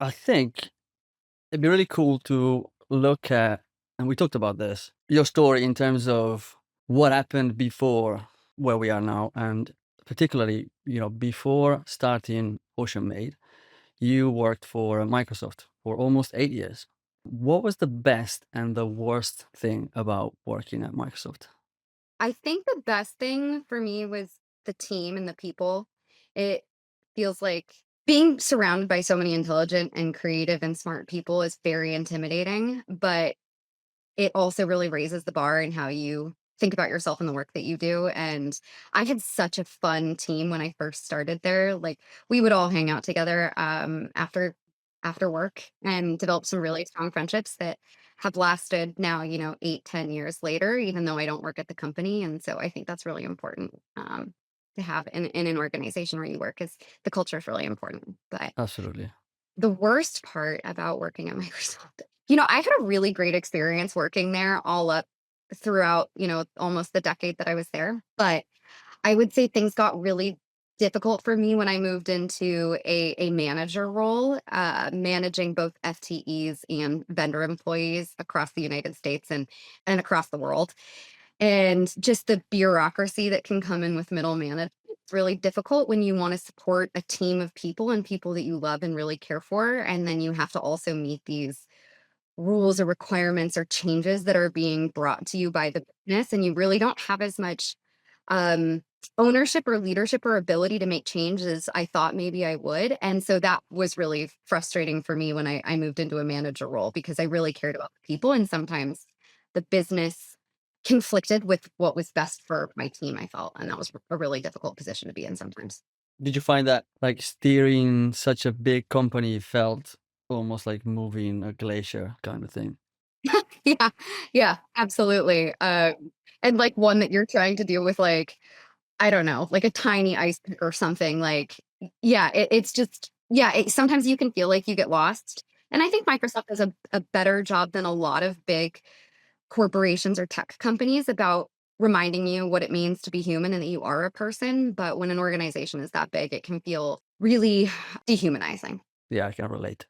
I think it'd be really cool to look at, and we talked about this, your story in terms of what happened before where we are now, and particularly, before starting Ocean Made, you worked for Microsoft for almost 8 years. What was the best and the worst thing about working at Microsoft? I think the best thing for me was the team and the people. It feels like being surrounded by so many intelligent and creative and smart people is very intimidating, but it also really raises the bar in how you think about yourself and the work that you do. And I had such a fun team when I first started there. Like we would all hang out together after work and develop some really strong friendships that have lasted now, 8, 10 years later, even though I don't work at the company. And so I think that's really important to have in an organization where you work is the culture is really important. But Absolutely. the worst part about working at Microsoft, I had a really great experience working there all up throughout, almost the decade that I was there. But I would say things got really difficult for me when I moved into a manager role, managing both FTEs and vendor employees across the United States and across the world. And just the bureaucracy that can come in with middle management. It's really difficult when you want to support a team of people and people that you love and really care for. And then you have to also meet these rules or requirements or changes that are being brought to you by the business. And you really don't have as much um, ownership or leadership or ability to make change as I thought maybe I would. And so that was really frustrating for me when I moved into a manager role because I really cared about the people. And sometimes the business conflicted with what was best for my team, I felt. And that was a really difficult position to be in sometimes. Did you find that like steering such a big company felt almost like moving a glacier kind of thing? Yeah, yeah, absolutely. And like one that you're trying to deal with, like, I don't know, like a tiny ice pick or something. Like, yeah, it's just, yeah, sometimes you can feel like you get lost. And I think Microsoft does a better job than a lot of big corporations or tech companies about reminding you what it means to be human and that you are a person. But when an organization is that big, it can feel really dehumanizing. Yeah, I can relate.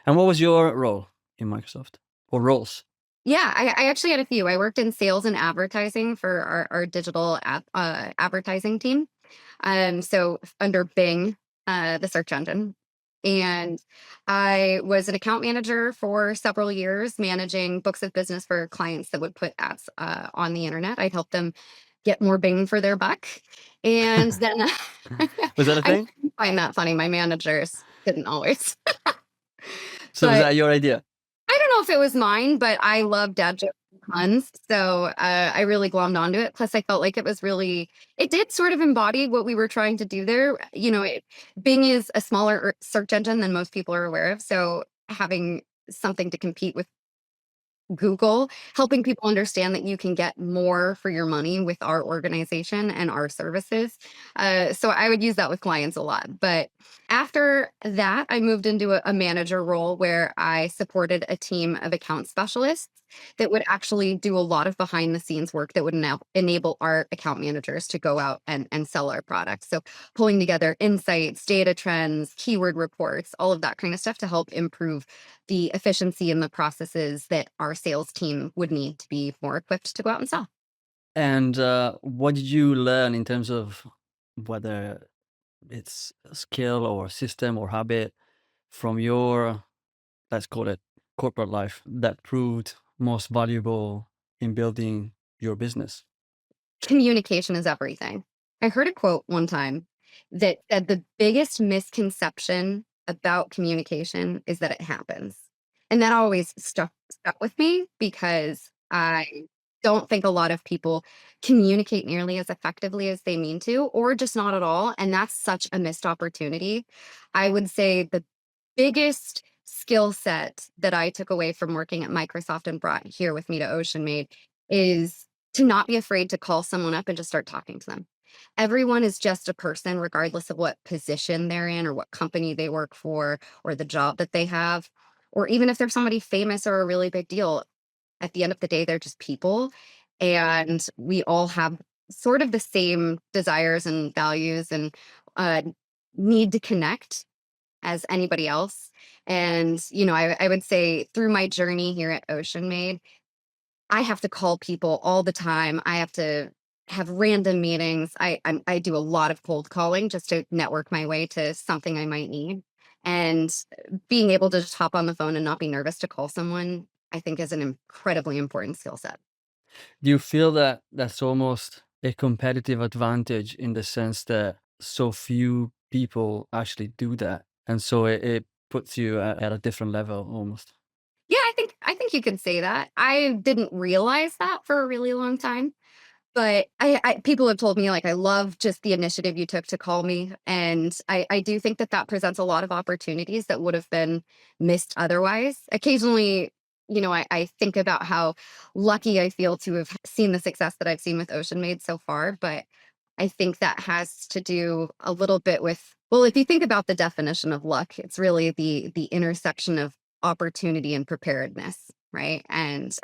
And what was your role in Microsoft or roles? Yeah, I actually had a few. I worked in sales and advertising for our digital advertising team. So under Bing, the search engine. And I was an account manager for several years, managing books of business for clients that would put ads on the internet. I'd help them get more bang for their buck. And then Was that a I thing? find that funny. My managers didn't always. So was But that your idea? I don't know if it was mine, but I love dad jokes and puns, so, I really glommed onto it, plus I felt like it did sort of embody what we were trying to do there. Bing is a smaller search engine than most people are aware of, so having something to compete with Google, helping people understand that you can get more for your money with our organization and our services. So I would use that with clients a lot. But after that, I moved into a manager role where I supported a team of account specialists that would actually do a lot of behind the scenes work that would enable our account managers to go out and sell our products. So pulling together insights, data trends, keyword reports, all of that kind of stuff to help improve the efficiency and the processes that our sales team would need to be more equipped to go out and sell. And what did you learn in terms of whether it's a skill or system or habit from your, let's call it corporate life, that proved most valuable in building your business? Communication is everything. I heard a quote one time that said the biggest misconception about communication is that it happens. And that always stuck with me because I don't think a lot of people communicate nearly as effectively as they mean to, or just not at all. And that's such a missed opportunity. I would say the biggest skill set that I took away from working at Microsoft and brought here with me to Ocean Made is to not be afraid to call someone up and just start talking to them. Everyone is just a person, regardless of what position they're in or what company they work for or the job that they have, or even if they're somebody famous or a really big deal. At the end of the day, they're just people. And we all have sort of the same desires and values and uh, need to connect as anybody else. And, I would say through my journey here at Ocean Made, I have to call people all the time. I have to have random meetings. I do a lot of cold calling just to network my way to something I might need. And being able to just hop on the phone and not be nervous to call someone, I think is an incredibly important skill set. Do you feel that that's almost a competitive advantage in the sense that so few people actually do that, and so it puts you at a different level almost? Yeah, I think you could say that. I didn't realize that for a really long time. But I people have told me, like, "I love just the initiative you took to call me," and I do think that that presents a lot of opportunities that would have been missed otherwise. Occasionally, I think about how lucky I feel to have seen the success that I've seen with Ocean Made so far, but I think that has to do a little bit with, well, if you think about the definition of luck, it's really the intersection of opportunity and preparedness, right? And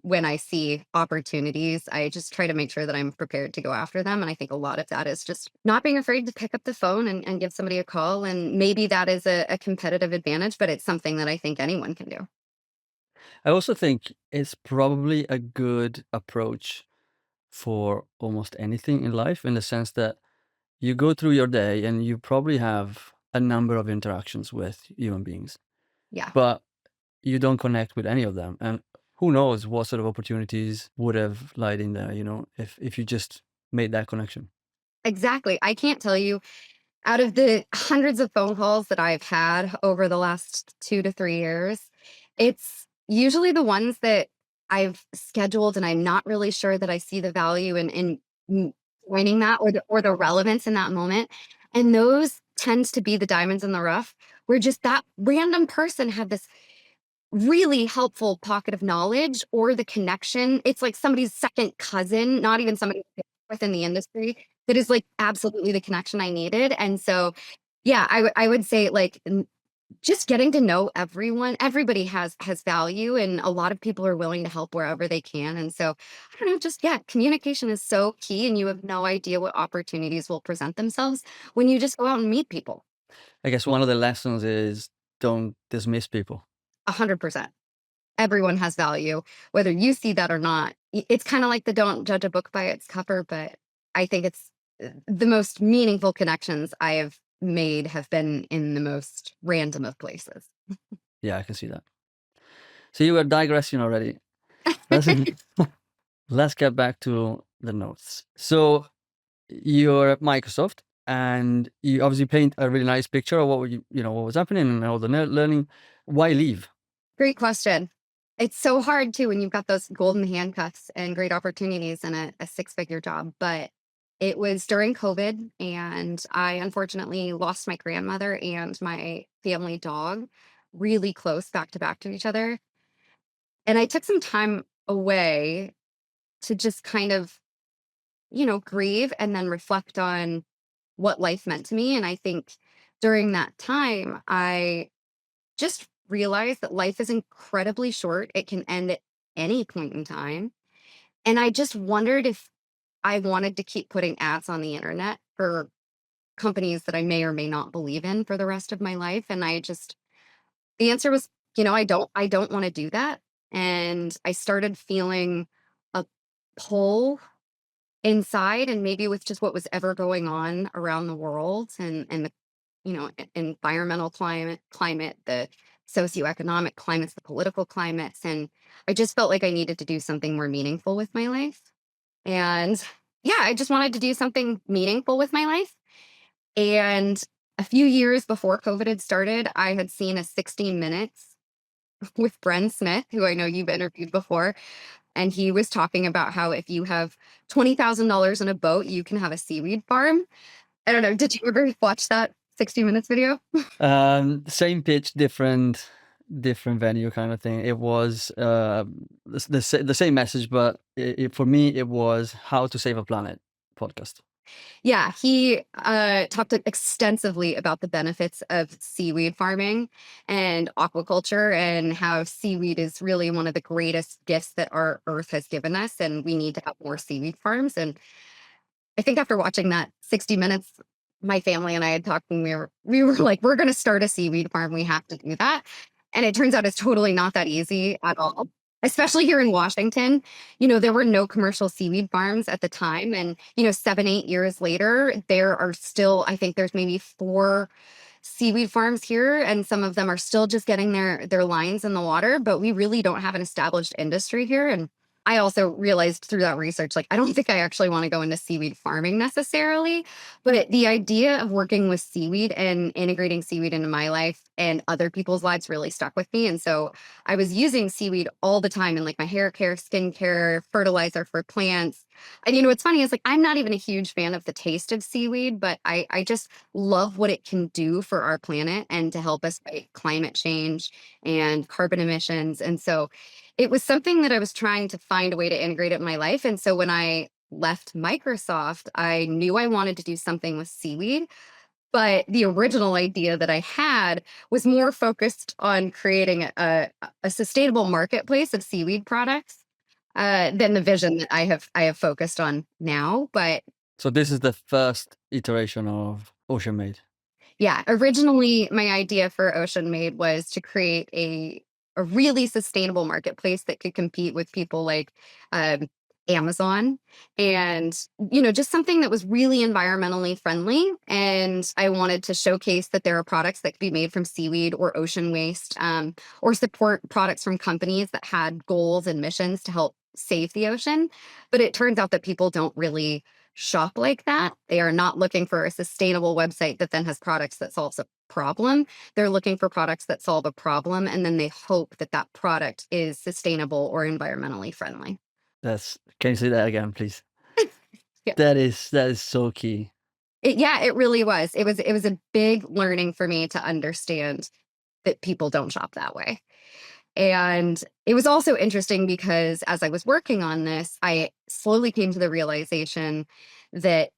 when I see opportunities, I just try to make sure that I'm prepared to go after them. And I think a lot of that is just not being afraid to pick up the phone and give somebody a call. And maybe that is a competitive advantage, but it's something that I think anyone can do. I also think it's probably a good approach for almost anything in life, in the sense that you go through your day and you probably have a number of interactions with human beings, Yeah. but you don't connect with any of them. And who knows what sort of opportunities would have lied in there, if you just made that connection. Exactly. I can't tell you, out of the hundreds of phone calls that I've had over the last 2 to 3 years, it's usually the ones that I've scheduled and I'm not really sure that I see the value in mm, joining that, or the relevance in that moment, and those tends to be the diamonds in the rough, where just that random person had this really helpful pocket of knowledge or the connection. It's like somebody's second cousin, not even somebody within the industry, that is like absolutely the connection I needed. And so, yeah, I would say, like, just getting to know everyone. Everybody has value, and a lot of people are willing to help wherever they can. And so, I don't know, just, yeah, communication is so key, and you have no idea what opportunities will present themselves when you just go out and meet people. I guess one of the lessons is don't dismiss people. 100%. Everyone has value, whether you see that or not. It's kind of like the don't judge a book by its cover, but I think it's the most meaningful connections I have made have been in the most random of places. Yeah, I can see that. So you were digressing already. Let's let's get back to the notes. So you're at Microsoft and you obviously paint a really nice picture of what was happening and all the learning. Why leave? Great question. It's so hard too when you've got those golden handcuffs and great opportunities and a six-figure job. But it was during COVID, and I unfortunately lost my grandmother and my family dog really close back to back to each other. And I took some time away to just kind of, grieve and then reflect on what life meant to me. And I think during that time, I just realized that life is incredibly short. It can end at any point in time. And I just wondered if I wanted to keep putting ads on the internet for companies that I may or may not believe in for the rest of my life. And the answer was, I don't want to do that. And I started feeling a pull inside, and maybe with just what was ever going on around the world, and the environmental climate, the socioeconomic climates, the political climates, and I just felt like I needed to do something more meaningful with my life. And yeah, I just wanted to do something meaningful with my life. And a few years before COVID had started, I had seen a 16 minutes with Bren Smith, who I know you've interviewed before, and he was talking about how if you have $20,000 in a boat, you can have a seaweed farm. I don't know, did you ever watch that 60 Minutes video? Same pitch, different venue kind of thing. It was the same message, but for me, it was how to save a planet podcast. Yeah, he talked extensively about the benefits of seaweed farming and aquaculture, and how seaweed is really one of the greatest gifts that our earth has given us, and we need to have more seaweed farms. And I think after watching that 60 Minutes, my family and I had talked and we were like, we're gonna start a seaweed farm. We have to do that. And it turns out it's totally not that easy at all. Especially here in Washington, there were no commercial seaweed farms at the time. And, 7, 8 years later, there are still, I think there's maybe four seaweed farms here, and some of them are still just getting their lines in the water, but we really don't have an established industry here. And I also realized through that research, like, I don't think I actually want to go into seaweed farming necessarily, but the idea of working with seaweed and integrating seaweed into my life and other people's lives really stuck with me. And so I was using seaweed all the time in like my hair care, skincare, fertilizer for plants. And what's funny is like I'm not even a huge fan of the taste of seaweed, but I just love what it can do for our planet and to help us fight climate change and carbon emissions. And so it was something that I was trying to find a way to integrate it in my life. And so when I left Microsoft, I knew I wanted to do something with seaweed. But the original idea that I had was more focused on creating a sustainable marketplace of seaweed products than the vision that I have focused on now. But So this is the first iteration of Ocean Made. yeah, originally my idea for Ocean Made was to create a really sustainable marketplace that could compete with people like um, Amazon, and just something that was really environmentally friendly. And I wanted to showcase that there are products that could be made from seaweed or ocean waste, or support products from companies that had goals and missions to help save the ocean. But it turns out that people don't really shop like that. They are not looking for a sustainable website that then has products that solves a problem. They're looking for products that solve a problem, and then they hope that that product is sustainable or environmentally friendly. Can you say that again, please? Yeah. That is so key. Yeah, it really was. It was a big learning for me to understand that people don't shop that way. And it was also interesting because as I was working on this, I slowly came to the realization that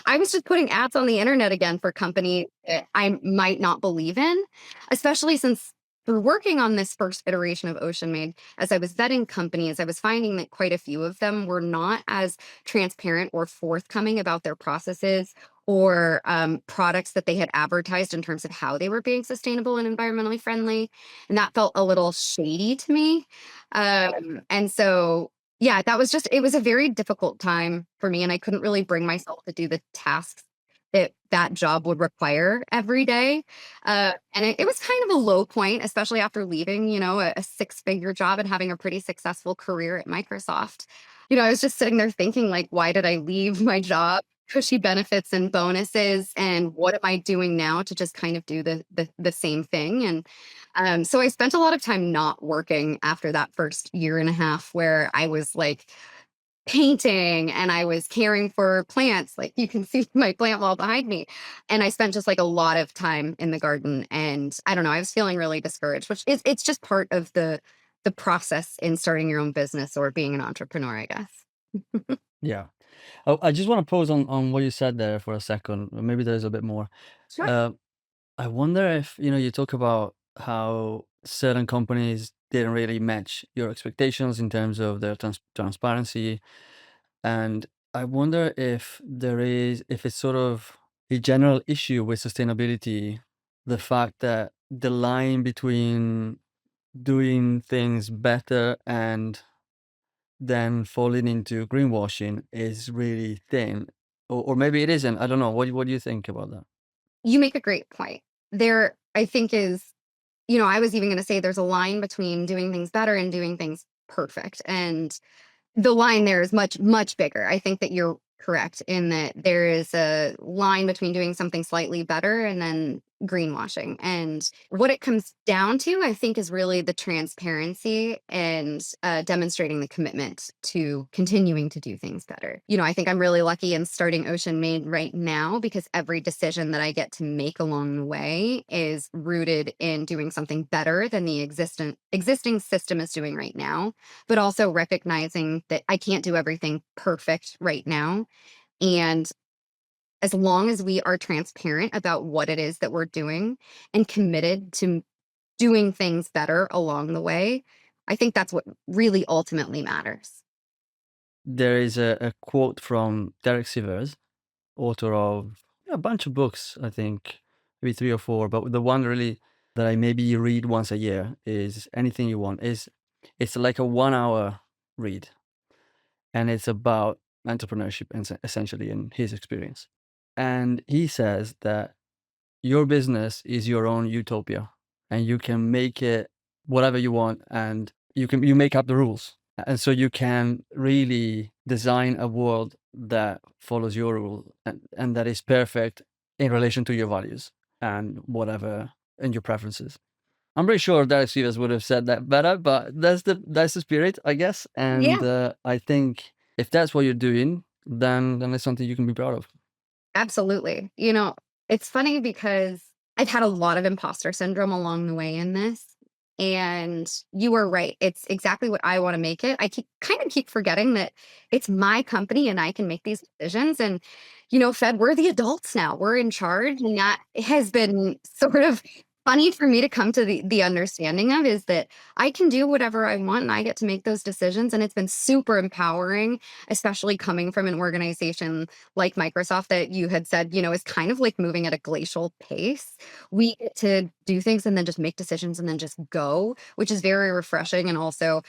I was just putting ads on the internet again for companies that I might not believe in, especially since through working on this first iteration of Ocean Made, as I was vetting companies, I was finding that quite a few of them were not as transparent or forthcoming about their processes or products that they had advertised in terms of how they were being sustainable and environmentally friendly. And that felt a little shady to me. And so yeah, it was a very difficult time for me, and I couldn't really bring myself to do the tasks that that job would require every day. And it was kind of a low point, especially after leaving, a six-figure job and having a pretty successful career at Microsoft. I was just sitting there thinking, like, why did I leave my job? Cushy benefits and bonuses, and what am I doing now to just kind of do the same thing? And so I spent a lot of time not working after that first year and a half where I was like painting and I was caring for plants. Like you can see my plant wall behind me. And I spent just like a lot of time in the garden. And I don't know, I was feeling really discouraged, which is it's just part of the process in starting your own business or being an entrepreneur, I guess. Yeah. I just want to pause on what you said there for a second. Maybe there's a bit more. Sure. Uh, I wonder if, you talk about how certain companies didn't really match your expectations in terms of their transparency. And I wonder if it's sort of a general issue with sustainability, the fact that the line between doing things better and then falling into greenwashing is really thin. Or maybe it isn't. I don't know. What do you think about that? You make a great point. There, I think is, I was even going to say there's a line between doing things better and doing things perfect. And the line there is much, much bigger. I think that you're correct in that there is a line between doing something slightly better and then greenwashing. And what it comes down to, I think, is really the transparency and demonstrating the commitment to continuing to do things better. I think I'm really lucky in starting Ocean Made right now because every decision that I get to make along the way is rooted in doing something better than the existing system is doing right now, but also recognizing that I can't do everything perfect right now. And as long as we are transparent about what it is that we're doing and committed to doing things better along the way, I think that's what really ultimately matters. There is a quote from Derek Sivers, author of a bunch of books, I think, maybe 3 or 4, but the one really that I maybe read once a year is Anything You Want. It's like a 1-hour read, and it's about entrepreneurship and essentially in his experience. And he says that your business is your own utopia, and you can make it whatever you want, and you make up the rules. And so you can really design a world that follows your rule and that is perfect in relation to your values and whatever and your preferences. I'm pretty sure Derek Sivers would have said that better, but that's the spirit, I guess. And Yeah, I think if that's what you're doing, then it's something you can be proud of. absolutely. It's funny because I've had a lot of imposter syndrome along the way in this. And you were right. It's exactly what I want to make it. I keep forgetting that it's my company and I can make these decisions. And, Fed, we're the adults now. We're in charge. And that has been sort of funny for me to come to the understanding of, is that I can do whatever I want and I get to make those decisions. And it's been super empowering, especially coming from an organization like Microsoft that you had said, is kind of like moving at a glacial pace. We get to do things and then just make decisions and then just go, which is very refreshing and also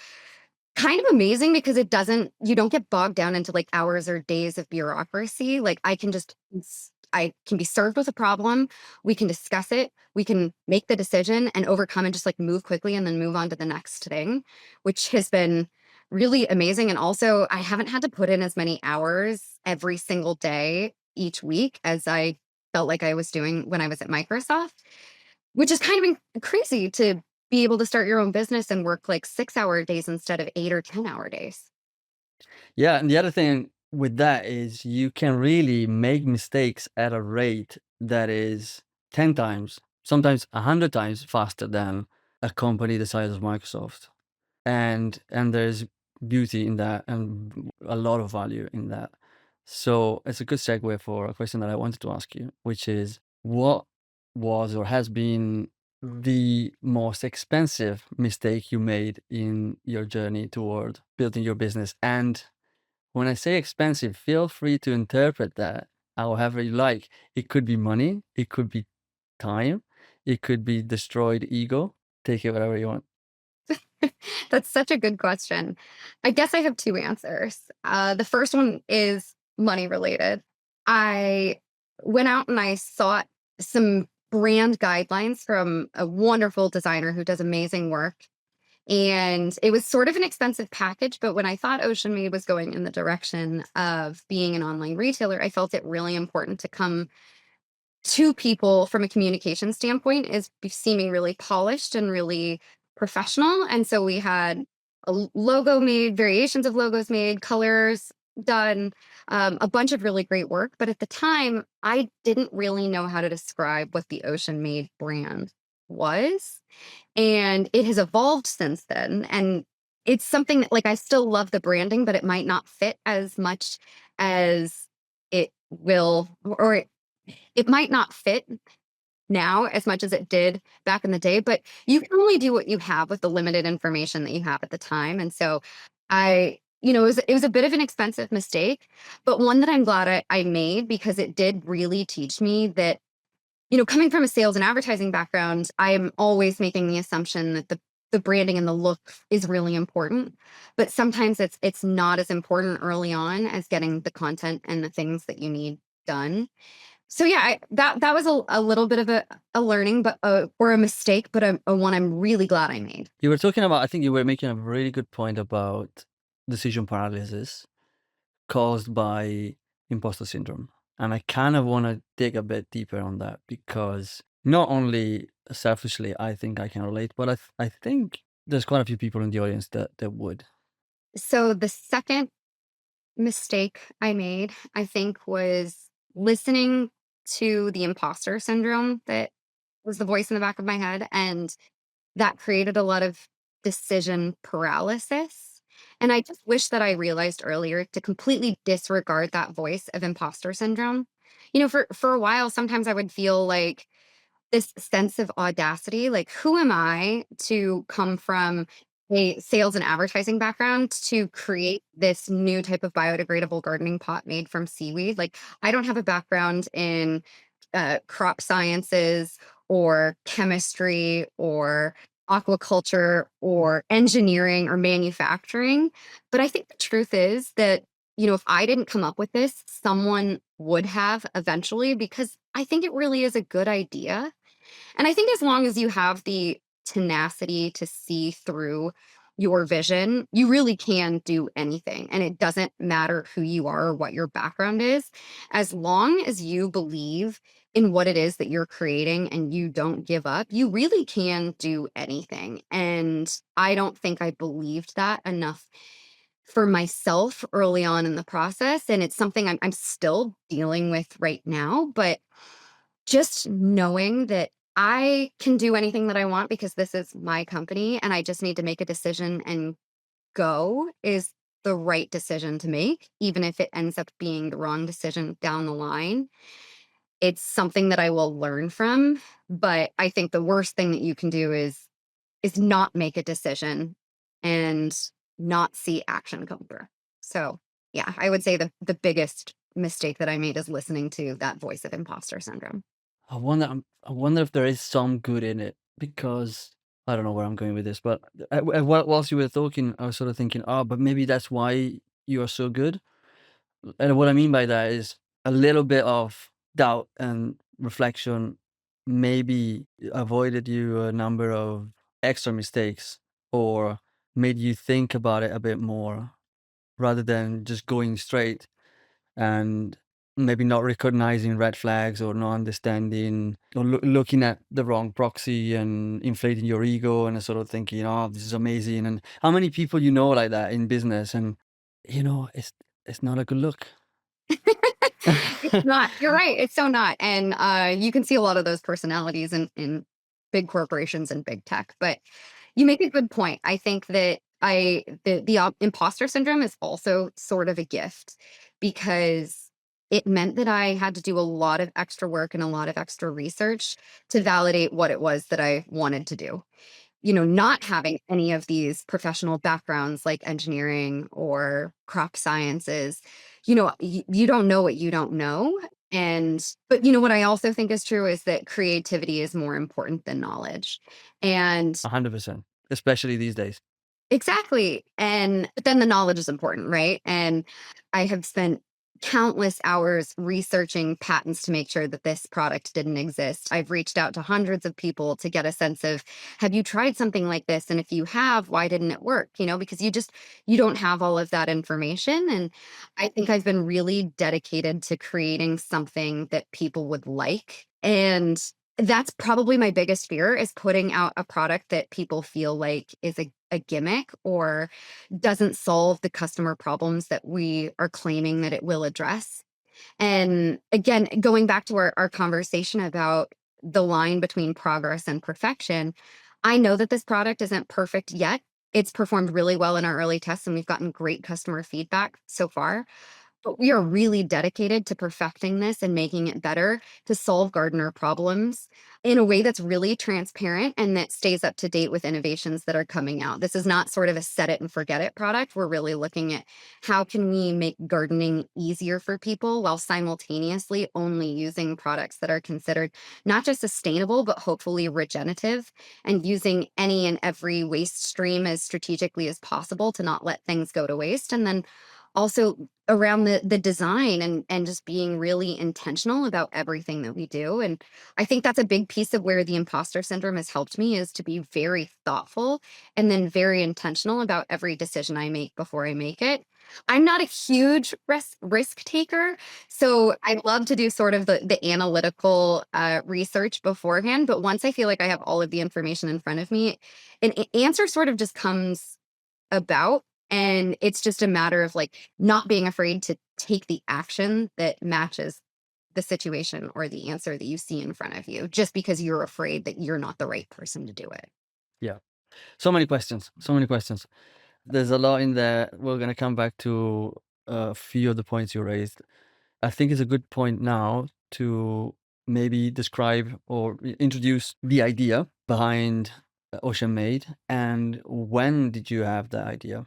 kind of amazing because you don't get bogged down into like hours or days of bureaucracy. Like I can be served with a problem, we can discuss it, we can make the decision and overcome and just like move quickly and then move on to the next thing, which has been really amazing. And also, I haven't had to put in as many hours every single day each week as I felt like I was doing when I was at Microsoft, which is kind of crazy to be able to start your own business and work like 6-hour days instead of 8 or 10-hour days. Yeah, and the other thing with that is you can really make mistakes at a rate that is 10 times, sometimes 100 times faster than a company the size of Microsoft. And there's beauty in that and a lot of value in that. So it's a good segue for a question that I wanted to ask you, which is what was or has been the most expensive mistake you made in your journey toward building your business? And when I say expensive, feel free to interpret that however you like. It could be money, it could be time, it could be destroyed ego. Take it whatever you want. That's such a good question. I guess I have 2 answers. The first one is money related. I went out and I sought some brand guidelines from a wonderful designer who does amazing work. And it was sort of an expensive package, but when I thought Ocean Made was going in the direction of being an online retailer, I felt it really important to come to people from a communication standpoint is seeming really polished and really professional. And so we had logo made, variations of logos made, colors done, a bunch of really great work. But at the time, I didn't really know how to describe what the Ocean Made brand was. And it has evolved since then. And it's something that, like, I still love the branding, but it might not fit as much as it will, or it might not fit now as much as it did back in the day, but you can only do what you have with the limited information that you have at the time. And so it was a bit of an expensive mistake, but one that I'm glad I made because it did really teach me that, coming from a sales and advertising background, I am always making the assumption that the branding and the look is really important, but sometimes it's not as important early on as getting the content and the things that you need done. So yeah, that was a little bit of a learning, but or a mistake, but a one I'm really glad I made. You were talking about, I think you were making a really good point about decision paralysis caused by imposter syndrome. And I kind of want to dig a bit deeper on that because not only selfishly, I think I can relate, but I think there's quite a few people in the audience that would. So the second mistake I made, I think, was listening to the imposter syndrome that was the voice in the back of my head, and that created a lot of decision paralysis. And I just wish that I realized earlier to completely disregard that voice of imposter syndrome. For a while, sometimes I would feel like this sense of audacity, like, who am I to come from a sales and advertising background to create this new type of biodegradable gardening pot made from seaweed. Like, I don't have a background in crop sciences or chemistry or aquaculture or engineering or manufacturing. But I think the truth is that, if I didn't come up with this, someone would have eventually, because I think it really is a good idea. And I think as long as you have the tenacity to see through your vision, you really can do anything. And it doesn't matter who you are or what your background is. As long as you believe in what it is that you're creating and you don't give up, you really can do anything. And I don't think I believed that enough for myself early on in the process. And it's something I'm still dealing with right now. But just knowing that I can do anything that I want because this is my company and I just need to make a decision and go is the right decision to make, even if it ends up being the wrong decision down the line. It's something that I will learn from, but I think the worst thing that you can do is not make a decision and not see action come through. So, yeah, I would say the biggest mistake that I made is listening to that voice of imposter syndrome. I wonder if there is some good in it because I don't know where I'm going with this, but whilst you were talking, I was sort of thinking, oh, but maybe that's why you are so good. And what I mean by that is a little bit of doubt and reflection maybe avoided you a number of extra mistakes or made you think about it a bit more rather than just going straight and maybe not recognizing red flags or not understanding or looking at the wrong proxy and inflating your ego and sort of thinking, oh, this is amazing. And how many people like that in business? And it's not a good look. It's not. You're right. It's so not. And you can see a lot of those personalities in big corporations and big tech. But you make a good point. I think that imposter syndrome is also sort of a gift because it meant that I had to do a lot of extra work and a lot of extra research to validate what it was that I wanted to do. Not having any of these professional backgrounds like engineering or crop sciences, you don't know what you don't know. But what I also think is true is that creativity is more important than knowledge. And 100%, especially these days. exactly. And but then the knowledge is important, right? And I have spent countless hours researching patents to make sure that this product didn't exist. I've reached out to hundreds of people to get a sense of, have you tried something like this? And if you have, why didn't it work? Because you don't have all of that information. And I think I've been really dedicated to creating something that people would like. And that's probably my biggest fear, is putting out a product that people feel like is a gimmick or doesn't solve the customer problems that we are claiming that it will address. And again, going back to our conversation about the line between progress and perfection, I know that this product isn't perfect yet. It's performed really well in our early tests and we've gotten great customer feedback so far. But we are really dedicated to perfecting this and making it better to solve gardener problems in a way that's really transparent and that stays up to date with innovations that are coming out. This is not sort of a set it and forget it product. We're really looking at how can we make gardening easier for people while simultaneously only using products that are considered not just sustainable, but hopefully regenerative, and using any and every waste stream as strategically as possible to not let things go to waste. And then also around the design and just being really intentional about everything that we do. And I think that's a big piece of where the imposter syndrome has helped me, is to be very thoughtful and then very intentional about every decision I make before I make it. I'm not a huge risk taker, so I love to do sort of the analytical research beforehand. But once I feel like I have all of the information in front of me, an answer sort of just comes about. And it's just a matter of like not being afraid to take the action that matches the situation or the answer that you see in front of you, just because you're afraid that you're not the right person to do it. Yeah. So many questions. So many questions. There's a lot in there. We're gonna come back to a few of the points you raised. I think it's a good point now to maybe describe or introduce the idea behind Ocean Made, and when did you have the idea?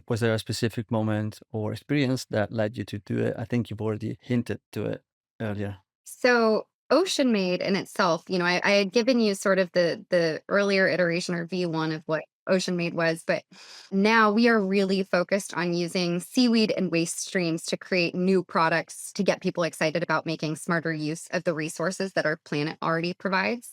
Was there a specific moment or experience that led you to do it? I think you've already hinted to it earlier. So Ocean Made in itself, I had given you sort of the earlier iteration or V1 of what Ocean Made was, but now we are really focused on using seaweed and waste streams to create new products to get people excited about making smarter use of the resources that our planet already provides.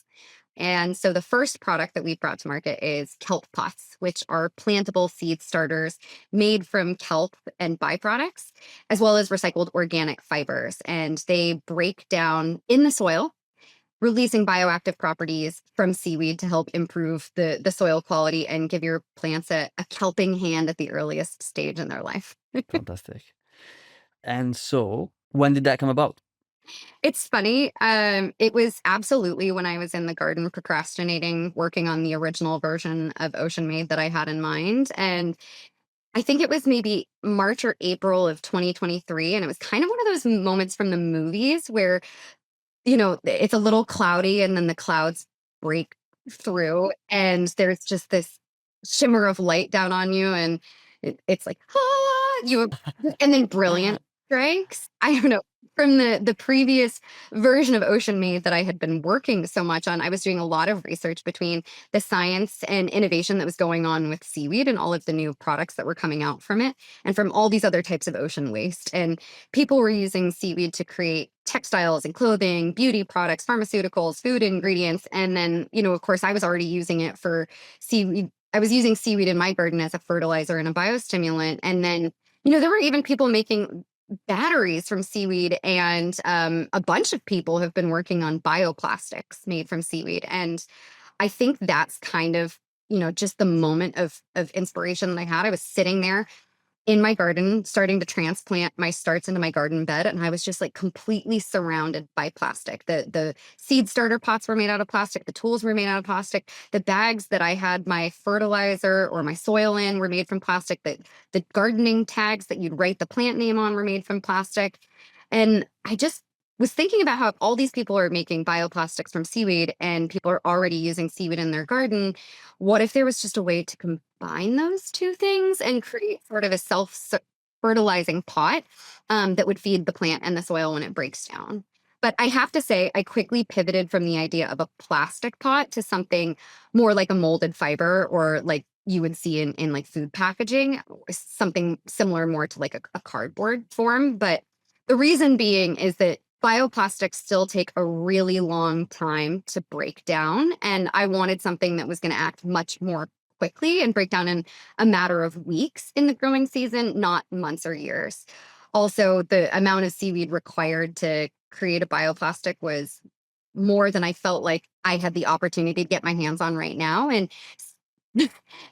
And so the first product that we've brought to market is Kelp Pots, which are plantable seed starters made from kelp and byproducts, as well as recycled organic fibers. And they break down in the soil, releasing bioactive properties from seaweed to help improve the soil quality and give your plants a kelping hand at the earliest stage in their life. Fantastic. And so, when did that come about? It's funny. It was absolutely when I was in the garden procrastinating, working on the original version of Ocean Made that I had in mind. And I think it was maybe March or April of 2023. And it was kind of one of those moments from the movies where, it's a little cloudy and then the clouds break through and there's just this shimmer of light down on you. And it's like, and then brilliant strikes. I don't know. From the previous version of Ocean Made that I had been working so much on, I was doing a lot of research between the science and innovation that was going on with seaweed and all of the new products that were coming out from it, and from all these other types of ocean waste. And people were using seaweed to create textiles and clothing, beauty products, pharmaceuticals, food ingredients. And then, of course, I was already using it for seaweed. I was using seaweed in my garden as a fertilizer and a biostimulant. And then, there were even people making batteries from seaweed, and a bunch of people have been working on bioplastics made from seaweed. And I think that's kind of, just the moment of inspiration that I had. I was sitting there in my garden starting to transplant my starts into my garden bed, and I was just like completely surrounded by plastic. The seed starter pots were made out of plastic, the tools were made out of plastic, the bags that I had my fertilizer or my soil in were made from plastic, the gardening tags that you'd write the plant name on were made from plastic. And I just was thinking about how all these people are making bioplastics from seaweed and people are already using seaweed in their garden. What if there was just a way to combine those two things and create sort of a self-fertilizing pot that would feed the plant and the soil when it breaks down? But I have to say, I quickly pivoted from the idea of a plastic pot to something more like a molded fiber, or like you would see in like food packaging, something similar more to like a cardboard form. But the reason being is that bioplastics still take a really long time to break down. And I wanted something that was going to act much more quickly and break down in a matter of weeks in the growing season, not months or years. Also, the amount of seaweed required to create a bioplastic was more than I felt like I had the opportunity to get my hands on right now. And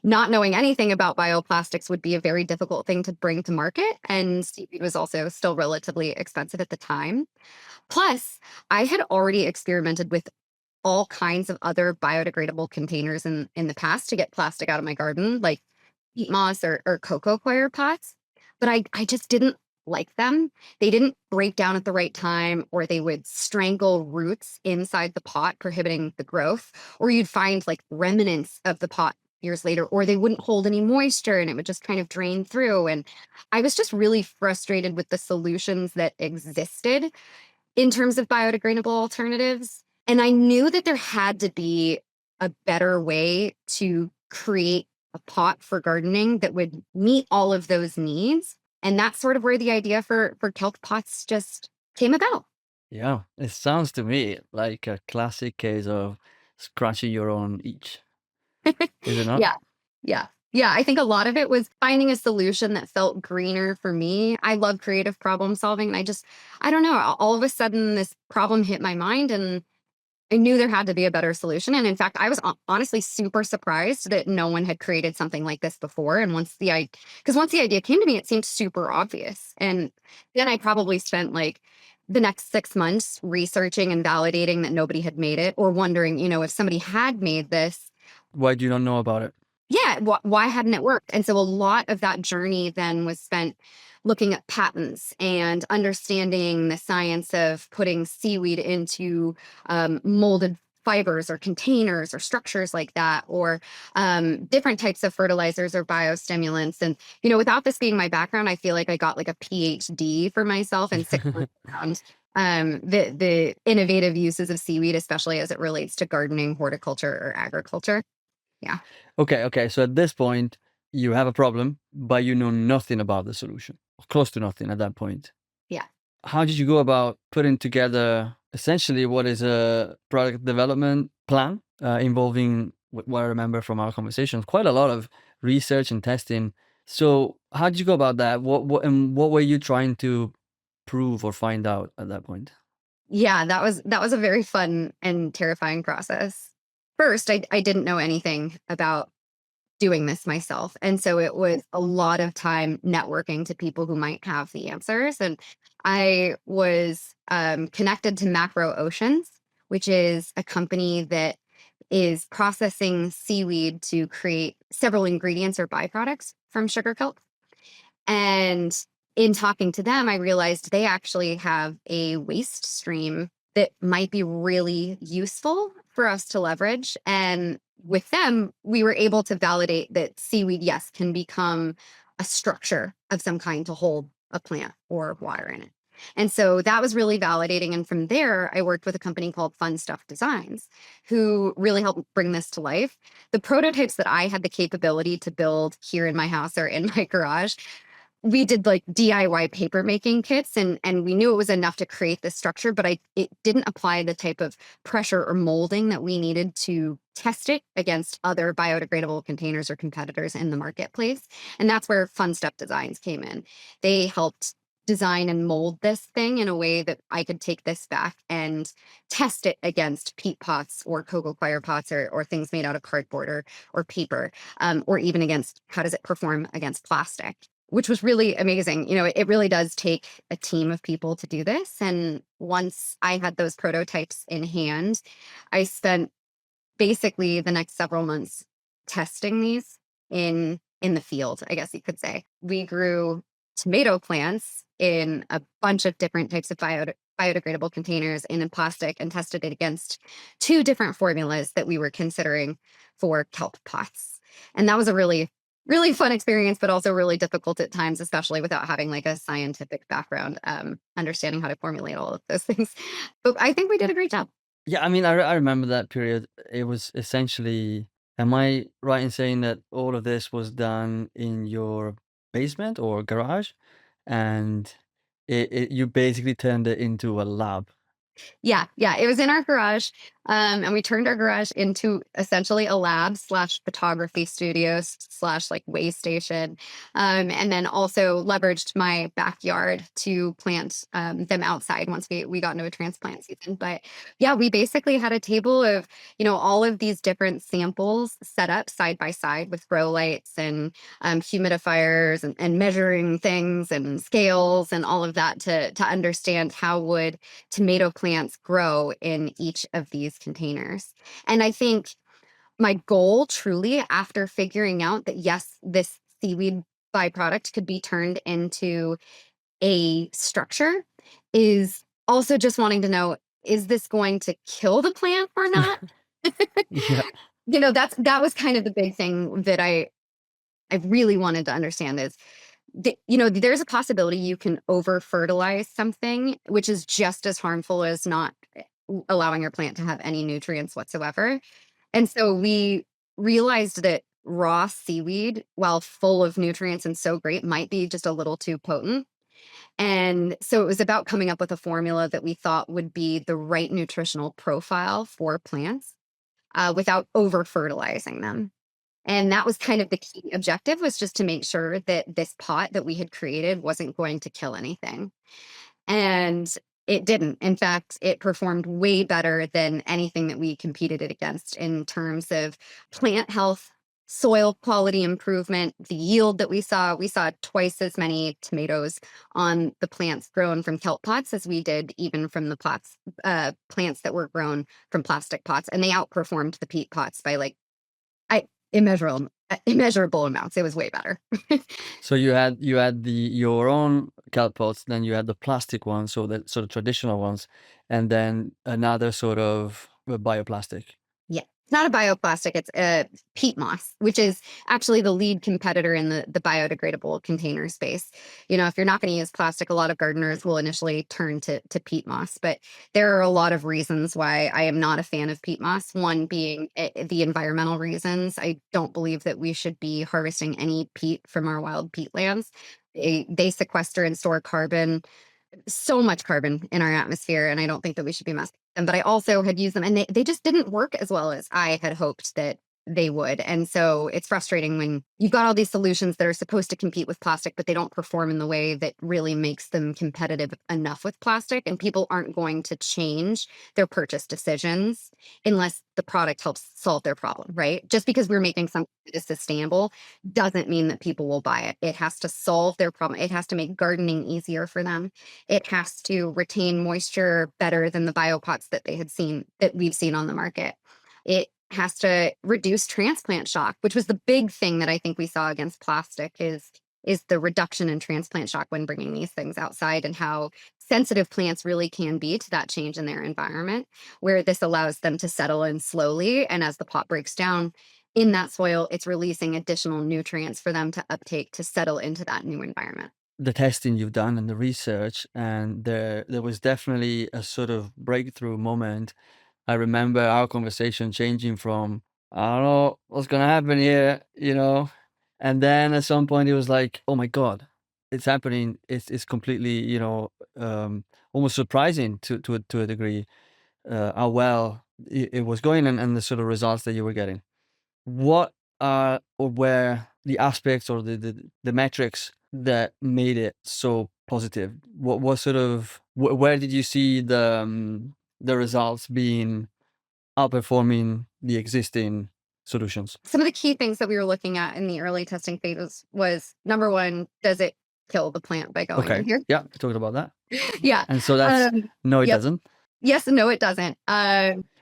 not knowing anything about bioplastics would be a very difficult thing to bring to market. And seaweed was also still relatively expensive at the time. Plus, I had already experimented with all kinds of other biodegradable containers in the past to get plastic out of my garden, like peat moss or cocoa coir pots. But I just didn't like them. They didn't break down at the right time, or they would strangle roots inside the pot, prohibiting the growth, or you'd find like remnants of the pot years later, or they wouldn't hold any moisture and it would just kind of drain through. And I was just really frustrated with the solutions that existed in terms of biodegradable alternatives. And I knew that there had to be a better way to create a pot for gardening that would meet all of those needs. And that's sort of where the idea for kelp pots just came about. Yeah, it sounds to me like a classic case of scratching your own itch, is it not? Yeah. Yeah. Yeah. I think a lot of it was finding a solution that felt greener for me. I love creative problem solving. And I don't know, all of a sudden this problem hit my mind and I knew there had to be a better solution. And in fact, I was honestly super surprised that no one had created something like this before. And once the idea came to me, it seemed super obvious. And then I probably spent like the next 6 months researching and validating that nobody had made it, or wondering, if somebody had made this, Why do you not know about it? yeah, why hadn't it worked? And so a lot of that journey then was spent looking at patents and understanding the science of putting seaweed into molded fibers or containers or structures like that, or different types of fertilizers or biostimulants. And, without this being my background, I feel like I got like a PhD for myself and 6 months around the innovative uses of seaweed, especially as it relates to gardening, horticulture, or agriculture. Yeah. Okay. So at this point, you have a problem, but you know nothing about the solution, or close to nothing at that point. Yeah. How did you go about putting together essentially what is a product development plan involving what I remember from our conversations, quite a lot of research and testing. So how did you go about that? What were you trying to prove or find out at that point? Yeah, that was a very fun and terrifying process. First, I didn't know anything about doing this myself. And so it was a lot of time networking to people who might have the answers. And I was connected to Macro Oceans, which is a company that is processing seaweed to create several ingredients or byproducts from sugar kelp. And in talking to them, I realized they actually have a waste stream that might be really useful for us to leverage. And with them, we were able to validate that seaweed, yes, can become a structure of some kind to hold a plant or water in it. And so that was really validating. And from there, I worked with a company called Fun Stuff Designs, who really helped bring this to life. The prototypes that I had the capability to build here in my house or in my garage, we did like DIY paper making kits, and we knew it was enough to create this structure, but it didn't apply the type of pressure or molding that we needed to test it against other biodegradable containers or competitors in the marketplace. And that's where Fun Step Designs came in. They helped design and mold this thing in a way that I could take this back and test it against peat pots or cocoa coir pots, or things made out of cardboard or paper, or even against how does it perform against plastic, which was really amazing. It really does take a team of people to do this. And once I had those prototypes in hand, I spent basically the next several months testing these in the field, I guess you could say. We grew tomato plants in a bunch of different types of biodegradable containers and in plastic, and tested it against two different formulas that we were considering for kelp pots. And that was a really fun experience, but also really difficult at times, especially without having like a scientific background, understanding how to formulate all of those things. But I think we did a great job. Yeah, I mean, I remember that period. It was essentially, am I right in saying that all of this was done in your basement or garage? And you basically turned it into a lab. Yeah, it was in our garage, and we turned our garage into essentially a lab slash photography studio slash like way station, and then also leveraged my backyard to plant them outside once we got into a transplant season. But yeah, we basically had a table of all of these different samples set up side by side with grow lights and humidifiers and measuring things and scales and all of that to understand how would tomato plants grow in each of these containers. And I think my goal truly, after figuring out that yes, this seaweed byproduct could be turned into a structure, is also just wanting to know, is this going to kill the plant or not? Yeah. That was kind of the big thing that I really wanted to understand is there's a possibility you can over fertilize something, which is just as harmful as not allowing your plant to have any nutrients whatsoever. And so we realized that raw seaweed, while full of nutrients and so great, might be just a little too potent. And so it was about coming up with a formula that we thought would be the right nutritional profile for plants, without over fertilizing them. And that was kind of the key objective, was just to make sure that this pot that we had created wasn't going to kill anything. And it didn't. In fact, it performed way better than anything that we competed it against in terms of plant health, soil quality improvement, the yield that we saw. We saw twice as many tomatoes on the plants grown from kelp pots as we did even from the plants that were grown from plastic pots. And they outperformed the peat pots by like immeasurable amounts. It was way better. So you had your own Kelp Pots, then you had the plastic ones, so the sort of traditional ones, and then another sort of bioplastic. Yeah. It's not a bioplastic, it's a peat moss, which is actually the lead competitor in the biodegradable container space. If you're not going to use plastic, a lot of gardeners will initially turn to peat moss. But there are a lot of reasons why I am not a fan of peat moss. One being the environmental reasons. I don't believe that we should be harvesting any peat from our wild peatlands. They sequester and store carbon, so much carbon in our atmosphere, and I don't think that we should be messing with them. But I also had used them, and they just didn't work as well as I had hoped that they would. And so it's frustrating when you've got all these solutions that are supposed to compete with plastic, but they don't perform in the way that really makes them competitive enough with plastic. And people aren't going to change their purchase decisions unless the product helps solve their problem, right? Just because we're making something that is sustainable doesn't mean that people will buy it. It has to solve their problem. It has to make gardening easier for them. It has to retain moisture better than the biopots that we've seen on the market. It has to reduce transplant shock, which was the big thing that I think we saw against plastic is the reduction in transplant shock when bringing these things outside, and how sensitive plants really can be to that change in their environment, where this allows them to settle in slowly. And as the pot breaks down in that soil, it's releasing additional nutrients for them to uptake to settle into that new environment. The testing you've done and the research, and there was definitely a sort of breakthrough moment. I remember our conversation changing from, "I don't know what's gonna happen here," and then at some point it was like, "Oh my God, it's happening." It's completely, almost surprising to a degree, how well it was going, and the sort of results that you were getting. What are or were the aspects or the metrics that made it so positive? What sort of where did you see the results being outperforming the existing solutions? Some of the key things that we were looking at in the early testing phases was, number one, does it kill the plant by going in Okay, here? yeah, we talked about that. Yeah. And so that's Um, no, it yep. doesn't, Yes and no, it doesn't.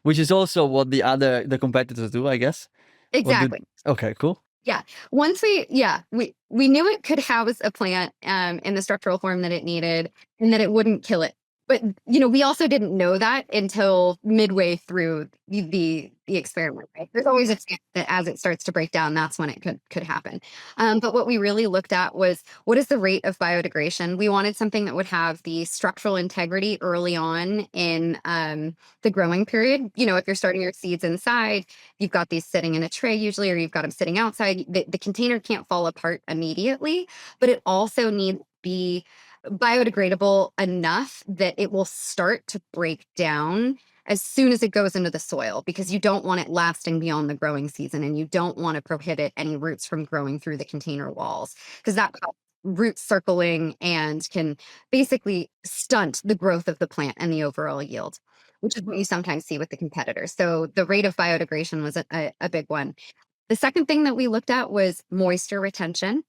which is also what the competitors do, I guess. Or did Exactly. Okay, cool. Yeah. We knew it could house a plant in the structural form that it needed, and that it wouldn't kill it. But we also didn't know that until midway through the experiment, right? There's always a chance that as it starts to break down, that's when it could happen. But what we really looked at was, what is the rate of biodegradation? We wanted something that would have the structural integrity early on in the growing period. If you're starting your seeds inside, you've got these sitting in a tray usually, or you've got them sitting outside. The container can't fall apart immediately, but it also needs to be biodegradable enough that it will start to break down as soon as it goes into the soil, because you don't want it lasting beyond the growing season, and you don't want to prohibit any roots from growing through the container walls, because that causes root circling and can basically stunt the growth of the plant and the overall yield, which is what you sometimes see with the competitors. So the rate of biodegradation was a big one. The second thing that we looked at was moisture retention.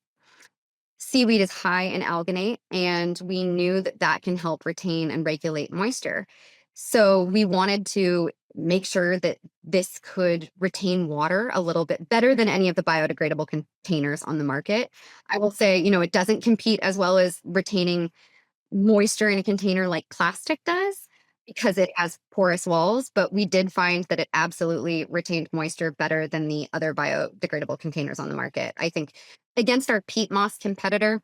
Seaweed is high in alginate, and we knew that that can help retain and regulate moisture. So we wanted to make sure that this could retain water a little bit better than any of the biodegradable containers on the market. I will say, it doesn't compete as well as retaining moisture in a container like plastic does, because it has porous walls, but we did find that it absolutely retained moisture better than the other biodegradable containers on the market. I think against our peat moss competitor,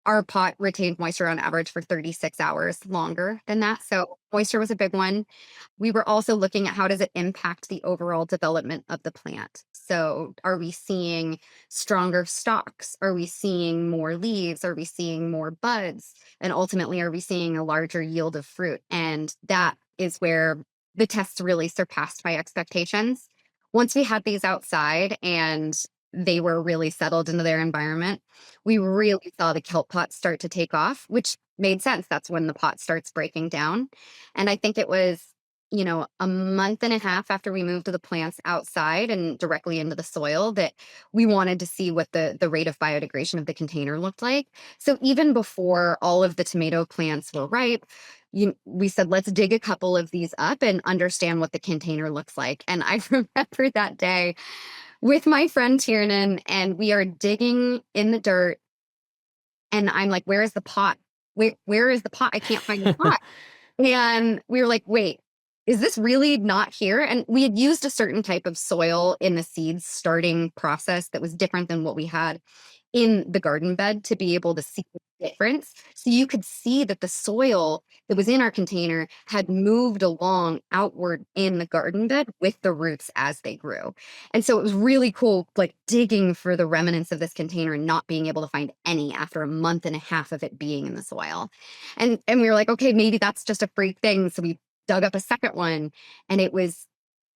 our pot retained moisture on average for 36 hours longer than that. So moisture was a big one. We were also looking at, how does it impact the overall development of the plant? So are we seeing stronger stalks? Are we seeing more leaves? Are we seeing more buds? And ultimately, are we seeing a larger yield of fruit? And that is where the tests really surpassed my expectations. Once we had these outside and they were really settled into their environment, we really saw the kelp pots start to take off, which made sense. That's when the pot starts breaking down. And I think it was, a month and a half after we moved the plants outside and directly into the soil, that we wanted to see what the rate of biodegradation of the container looked like. So even before all of the tomato plants were ripe, we said, let's dig a couple of these up and understand what the container looks like. And I remember that day with my friend Tiernan, and we are digging in the dirt, and I'm like, where is the pot? Where is the pot? I can't find the pot. And we were like, wait. is this really not here? And we had used a certain type of soil in the seeds starting process that was different than what we had in the garden bed to be able to see the difference. So you could see that the soil that was in our container had moved along outward in the garden bed with the roots as they grew. And so it was really cool, like digging for the remnants of this container and not being able to find any after a month and a half of it being in the soil. And we were like, okay, maybe that's just a freak thing. So we dug up a second one and it was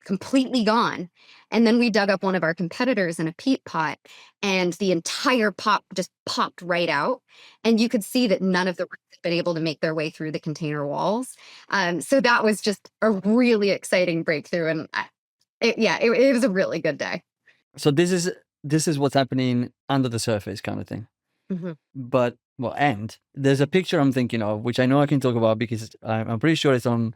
completely gone. And then we dug up one of our competitors in a peat pot, and the entire pot just popped right out. And you could see that none of the roots had been able to make their way through the container walls. So that was just a really exciting breakthrough. And it was a really good day. So this is what's happening under the surface kind of thing. Mhm. But well, and there's a picture I'm thinking of, which I know I can talk about because I'm pretty sure it's on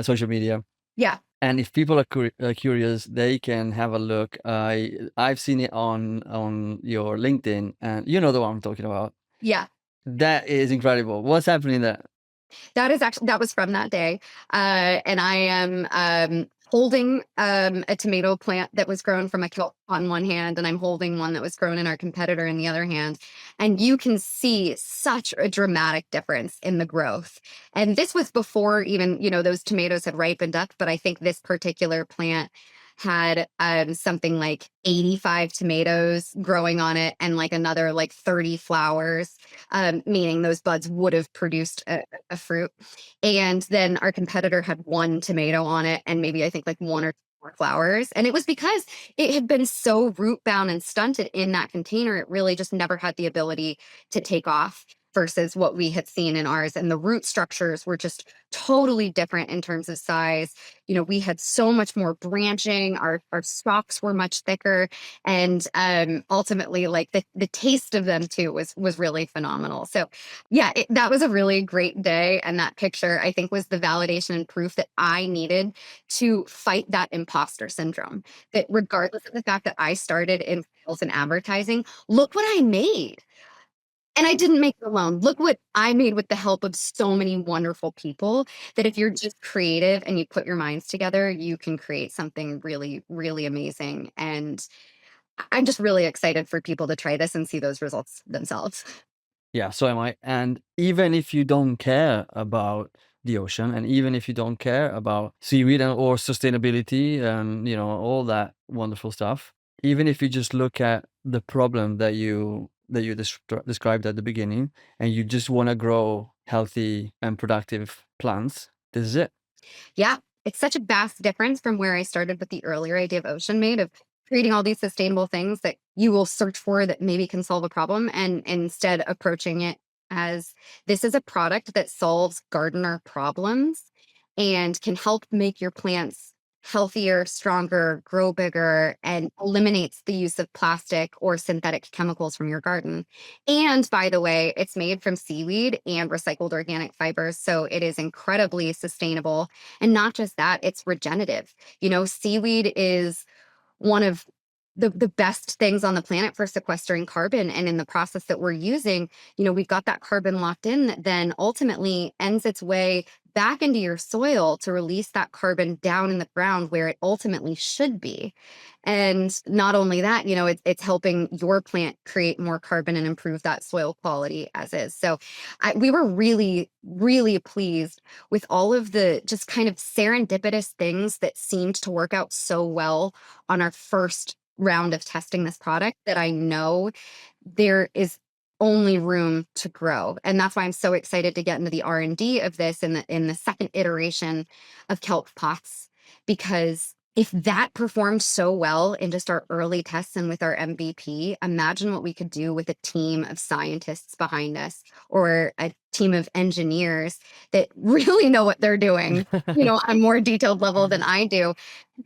social media. Yeah. And if people are curious, they can have a look. I've seen it on your LinkedIn, and you know the one I'm talking about. Yeah. That is incredible. What's happening there? That was from that day. And I am holding a tomato plant that was grown from a kelp on one hand, and I'm holding one that was grown in our competitor in the other hand. And you can see such a dramatic difference in the growth. And this was before even, those tomatoes had ripened up, but I think this particular plant had something like 85 tomatoes growing on it and like another like 30 flowers, meaning those buds would have produced a fruit. And then our competitor had one tomato on it and maybe I think like one or two more flowers. And it was because it had been so root bound and stunted in that container, it really just never had the ability to take off versus what we had seen in ours. And the root structures were just totally different in terms of size. We had so much more branching, our stalks were much thicker, and ultimately like the taste of them too was really phenomenal. So yeah, that was a really great day. And that picture, I think, was the validation and proof that I needed to fight that imposter syndrome. That regardless of the fact that I started in sales and advertising, look what I made. And I didn't make it alone. Look what I made with the help of so many wonderful people, that if you're just creative and you put your minds together, you can create something really, really amazing. And I'm just really excited for people to try this and see those results themselves. Yeah, so am I. And even if you don't care about the ocean, and even if you don't care about seaweed or sustainability and all that wonderful stuff, even if you just look at the problem that you described at the beginning, and you just want to grow healthy and productive plants, this is it. Yeah, it's such a vast difference from where I started with the earlier idea of Ocean Made, of creating all these sustainable things that you will search for that maybe can solve a problem, and instead approaching it as this is a product that solves gardener problems and can help make your plants healthier, stronger, grow bigger, and eliminates the use of plastic or synthetic chemicals from your garden. And by the way, it's made from seaweed and recycled organic fibers. So it is incredibly sustainable. And not just that, it's regenerative. Seaweed is one of the best things on the planet for sequestering carbon. And in the process that we're using, we've got that carbon locked in that then ultimately ends its way back into your soil to release that carbon down in the ground where it ultimately should be. And not only that, it's helping your plant create more carbon and improve that soil quality as is. So we were really, really pleased with all of the just kind of serendipitous things that seemed to work out so well on our first round of testing this product, that I know there is only room to grow. And that's why I'm so excited to get into the R&D of this in the second iteration of Kelp Pots, because if that performed so well in just our early tests and with our MVP, imagine what we could do with a team of scientists behind us, or a team of engineers that really know what they're doing, on a more detailed level than I do.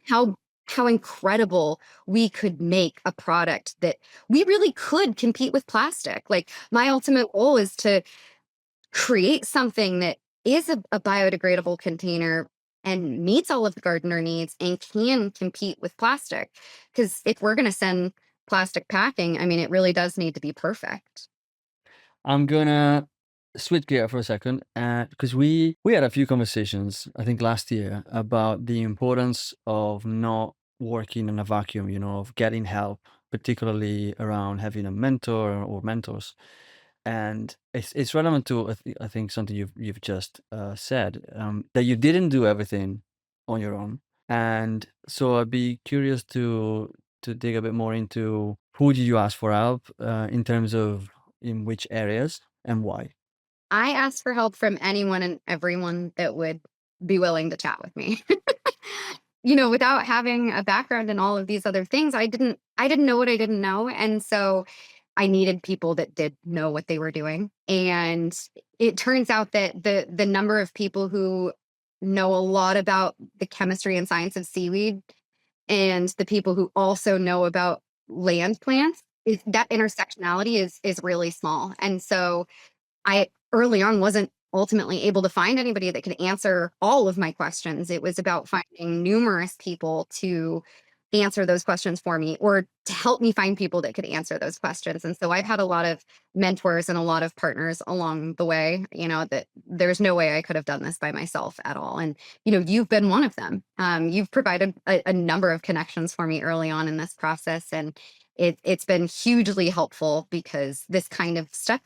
How how incredible we could make a product that we really could compete with plastic. Like, my ultimate goal is to create something that is a biodegradable container and meets all of the gardener needs and can compete with plastic. Because if we're going to send plastic packing, I mean, it really does need to be perfect. I'm gonna switch gear for a second, because we had a few conversations, I think last year, about the importance of not working in a vacuum, of getting help, particularly around having a mentor or mentors. And it's relevant to I think something you've just said, that you didn't do everything on your own. And so I'd be curious to dig a bit more into who did you ask for help, in terms of in which areas and why. I asked for help from anyone and everyone that would be willing to chat with me. Without having a background in all of these other things, I didn't know what I didn't know, and so I needed people that did know what they were doing. And it turns out that the number of people who know a lot about the chemistry and science of seaweed and the people who also know about land plants is that intersectionality is really small. And so I early on wasn't ultimately able to find anybody that could answer all of my questions. It was about finding numerous people to answer those questions for me or to help me find people that could answer those questions. And so I've had a lot of mentors and a lot of partners along the way, that there's no way I could have done this by myself at all. And, you've been one of them. You've provided a number of connections for me early on in this process. And it's been hugely helpful because this kind of stuff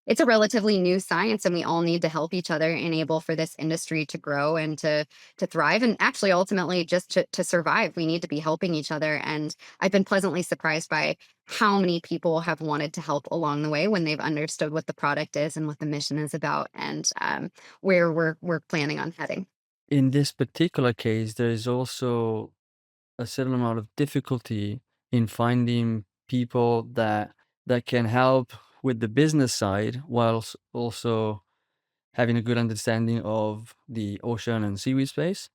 it's a relatively new science, and we all need to help each other enable for this industry to grow and to thrive, and actually ultimately just to survive. We need to be helping each other. And I've been pleasantly surprised by how many people have wanted to help along the way when they've understood what the product is and what the mission is about, and where we're planning on heading. In this particular case, there is also a certain amount of difficulty in finding people that can help with the business side whilst also having a good understanding of the ocean and seaweed space.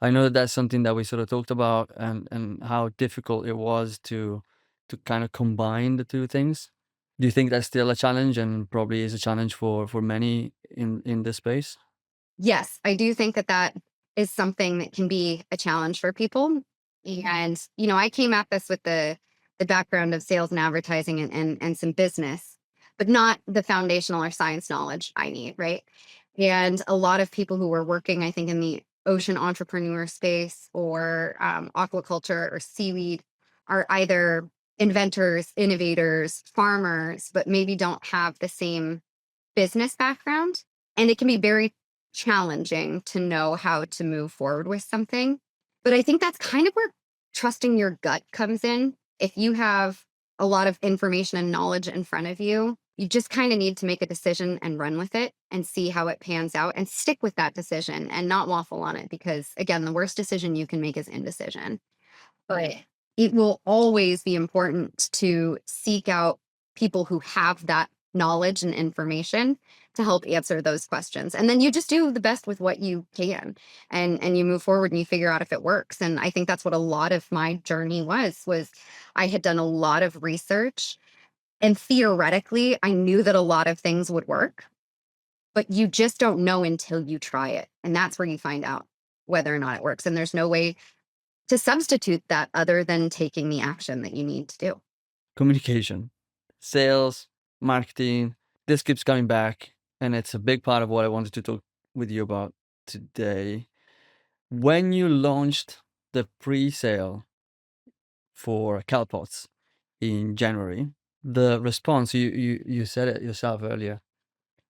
I know that that's something that we sort of talked about, and how difficult it was to kind of combine the two things. Do you think that's still a challenge and probably is a challenge for many in this space? Yes, I do think that that is something that can be a challenge for people. And, I came at this with the background of sales and advertising and some business, but not the foundational or science knowledge I need, right? And a lot of people who were working, I think, in the ocean entrepreneur space or aquaculture or seaweed are either inventors, innovators, farmers, but maybe don't have the same business background, and it can be very challenging to know how to move forward with something. But I think that's kind of where trusting your gut comes in. If you have a lot of information and knowledge in front of you, you just kind of need to make a decision and run with it and see how it pans out and stick with that decision and not waffle on it because, again, the worst decision you can make is indecision. But it will always be important to seek out people who have that knowledge and information to help answer those questions. And then you just do the best with what you can and you move forward and you figure out if it works. And I think that's what a lot of my journey was I had done a lot of research and theoretically I knew that a lot of things would work, but you just don't know until you try it. And that's where you find out whether or not it works. And there's no way to substitute that other than taking the action that you need to do. Communication, sales, marketing. This keeps coming back, and it's a big part of what I wanted to talk with you about today. When you launched the pre-sale for Kelp Pots in January, the response, you said it yourself earlier,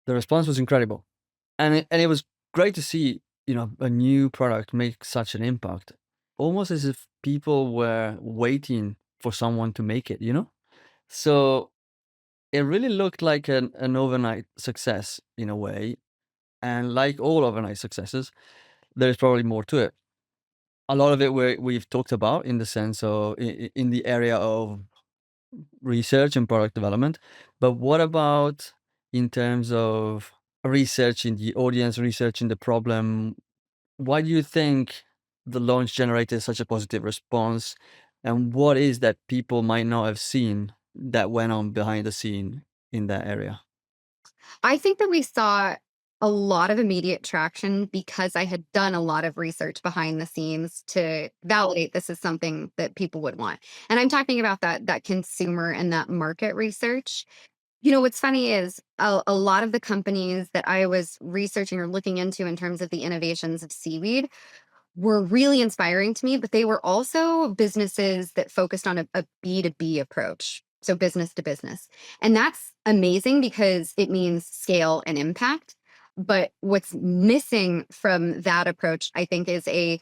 the response was incredible. And it was great to see, a new product make such an impact, almost as if people were waiting for someone to make it. So it really looked like an overnight success in a way. And like all overnight successes, there's probably more to it. A lot of it we've talked about in the sense of in the area of research and product development. But what about in terms of researching the audience, researching the problem? Why do you think the launch generated such a positive response? And what is that people might not have seen that went on behind the scene in that area? I think that we saw a lot of immediate traction because I had done a lot of research behind the scenes to validate this is something that people would want. And I'm talking about that consumer and that market research. What's funny is a lot of the companies that I was researching or looking into in terms of the innovations of seaweed were really inspiring to me, but they were also businesses that focused on a B2B approach. So business to business. And that's amazing because it means scale and impact. But what's missing from that approach, I think, is a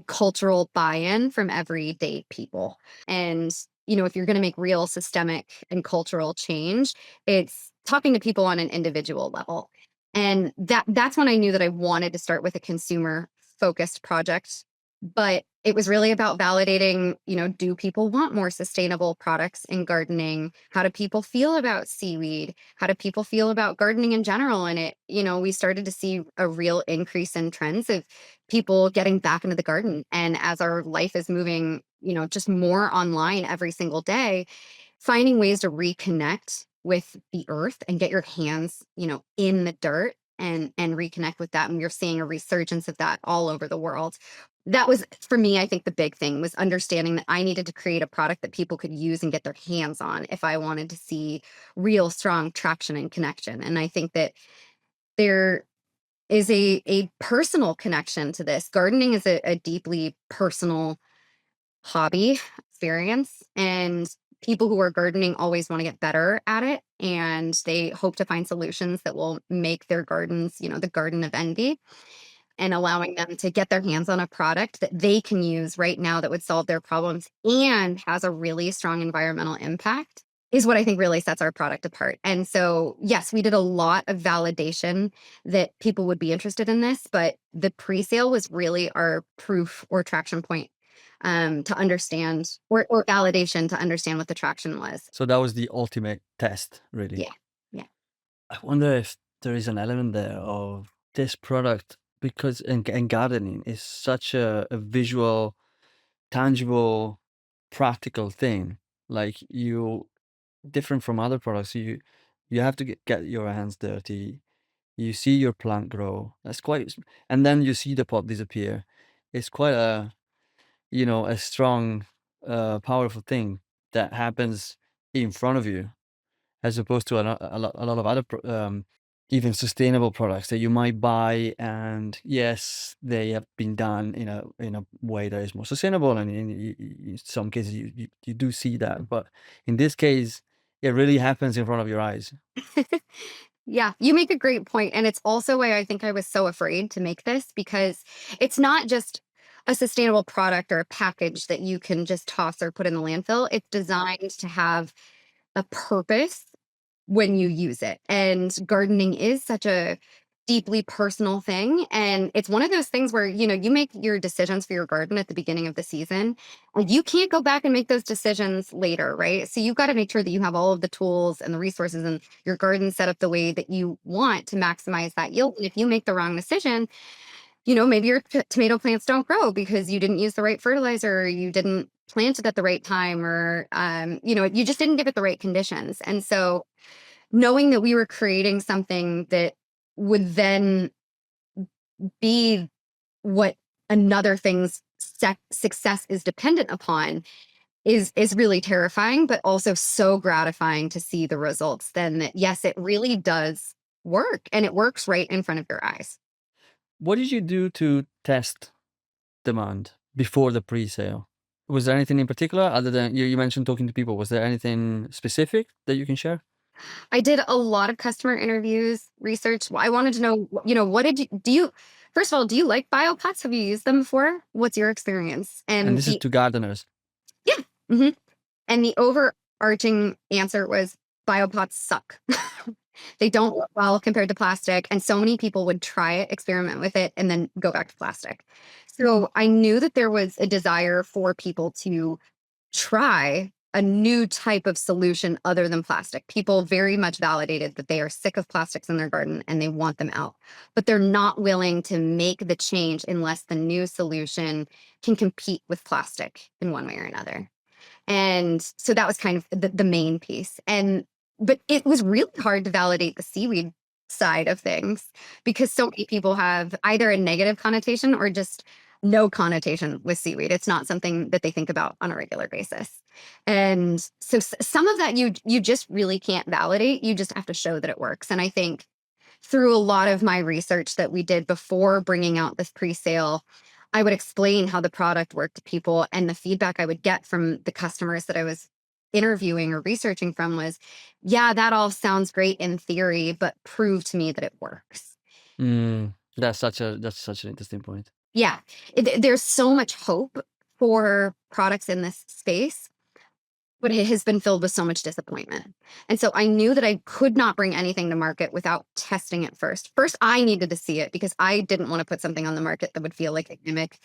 cultural buy-in from everyday people. And, if you're going to make real systemic and cultural change, it's talking to people on an individual level. And that's when I knew that I wanted to start with a consumer focused project. But it was really about validating, do people want more sustainable products in gardening? How do people feel about seaweed? How do people feel about gardening in general? And we started to see a real increase in trends of people getting back into the garden. And as our life is moving, just more online every single day, finding ways to reconnect with the earth and get your hands, in the dirt and reconnect with that. And we're seeing a resurgence of that all over the world. That was, for me, I think the big thing was understanding that I needed to create a product that people could use and get their hands on if I wanted to see real strong traction and connection. And I think that there is a personal connection to this. Gardening is a deeply personal hobby experience, and people who are gardening always want to get better at it, and they hope to find solutions that will make their gardens, the garden of envy, and allowing them to get their hands on a product that they can use right now that would solve their problems and has a really strong environmental impact is what I think really sets our product apart. And so, yes, we did a lot of validation that people would be interested in this, but the pre-sale was really our proof or traction point, to understand, or validation to understand what the traction was. So that was the ultimate test, really. Yeah. Yeah. I wonder if there is an element there of this product because in gardening is such a visual, tangible, practical thing. Like you different from other products, you have to get your hands dirty. You see your plant grow. That's quite, and then you see the pot disappear. It's quite a strong, powerful thing that happens in front of you, as opposed to a lot of other even sustainable products that you might buy, and yes, they have been done in a way that is more sustainable, and in some cases you do see that, but in this case, it really happens in front of your eyes. Yeah, you make a great point, and it's also why I think I was so afraid to make this, because it's not just a sustainable product or a package that you can just toss or put in the landfill. It's designed to have a purpose when you use it. And gardening is such a deeply personal thing. And it's one of those things where, you make your decisions for your garden at the beginning of the season. And you can't go back and make those decisions later, right? So you've got to make sure that you have all of the tools and the resources and your garden set up the way that you want to maximize that yield. And if you make the wrong decision, maybe your tomato plants don't grow because you didn't use the right fertilizer, or you didn't plant it at the right time, or you just didn't give it the right conditions. And so knowing that we were creating something that would then be what another thing's success is dependent upon is really terrifying, but also so gratifying to see the results then, that yes, it really does work, and it works right in front of your eyes. What did you do to test demand before the pre-sale? Was there anything in particular other than you mentioned talking to people? Was there anything specific that you can share? I did a lot of customer interviews, research. I wanted to know, what did you do? First of all, do you like biopots? Have you used them before? What's your experience? And And this is to gardeners. yeah. Mhm. And the overarching answer was biopots suck. They don't work well compared to plastic. And so many people would try it, experiment with it, and then go back to plastic. So I knew that there was a desire for people to try a new type of solution other than plastic. People very much validated that they are sick of plastics in their garden and they want them out, but they're not willing to make the change unless the new solution can compete with plastic in one way or another. And so that was kind of the main piece. But it was really hard to validate the seaweed side of things, because so many people have either a negative connotation or just no connotation with seaweed. It's not something that they think about on a regular basis. And so some of that you just really can't validate. You just have to show that it works. And I think through a lot of my research that we did before bringing out this pre-sale, I would explain how the product worked to people, and the feedback I would get from the customers that I was interviewing or researching from was, yeah, that all sounds great in theory, but prove to me that it works. That's such an interesting point. Yeah, there's so much hope for products in this space, but it has been filled with so much disappointment. And so I knew that I could not bring anything to market without testing it first. First, I needed to see it because I didn't want to put something on the market that would feel like a gimmick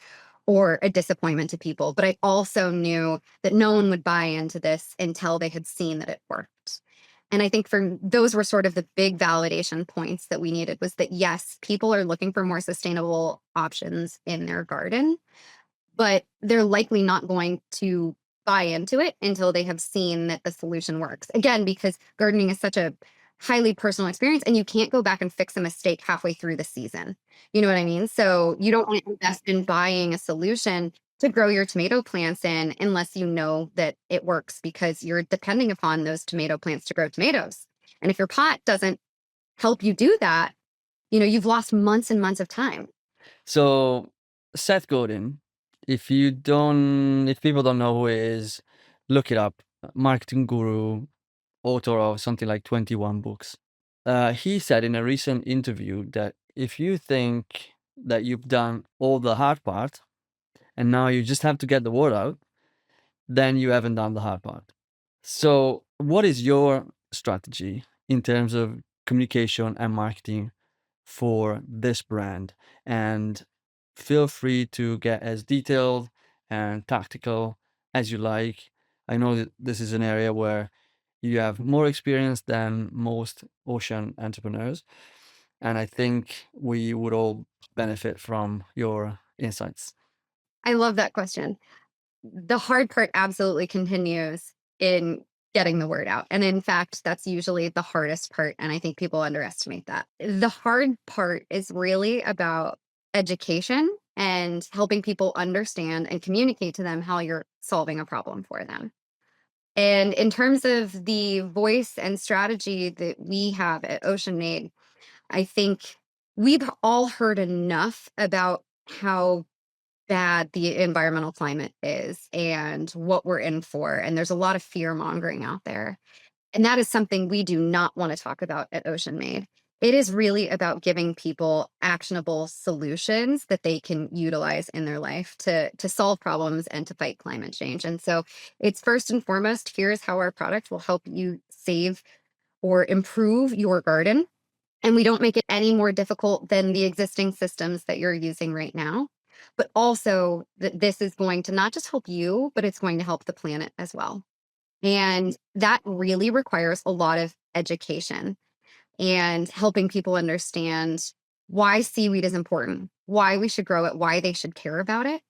or a disappointment to people. But I also knew that no one would buy into this until they had seen that it worked. And I think for those were sort of the big validation points that we needed, was that yes, people are looking for more sustainable options in their garden, but they're likely not going to buy into it until they have seen that the solution works. Again, because gardening is such a highly personal experience and you can't go back and fix a mistake halfway through the season. You know what I mean? So you don't want to invest in buying a solution to grow your tomato plants in unless you know that it works, because you're depending upon those tomato plants to grow tomatoes. And if your pot doesn't help you do that, you've lost months and months of time. So Seth Godin, if people don't know who he is, look it up. Marketing guru, author of something like 21 books. He said in a recent interview that if you think that you've done all the hard part and now you just have to get the word out, then you haven't done the hard part. So, what is your strategy in terms of communication and marketing for this brand? And feel free to get as detailed and tactical as you like. I know that this is an area where you have more experience than most ocean entrepreneurs, and I think we would all benefit from your insights. I love that question. The hard part absolutely continues in getting the word out. And in fact, that's usually the hardest part. And I think people underestimate that. The hard part is really about education and helping people understand and communicate to them how you're solving a problem for them. And in terms of the voice and strategy that we have at Ocean Made, I think we've all heard enough about how bad the environmental climate is and what we're in for. And there's a lot of fear mongering out there. And that is something we do not want to talk about at Ocean Made. It is really about giving people actionable solutions that they can utilize in their life to solve problems and to fight climate change. And so it's first and foremost, here's how our product will help you save or improve your garden. And we don't make it any more difficult than the existing systems that you're using right now. But also that this is going to not just help you, but it's going to help the planet as well. And that really requires a lot of education and helping people understand why seaweed is important, why we should grow it, why they should care about it.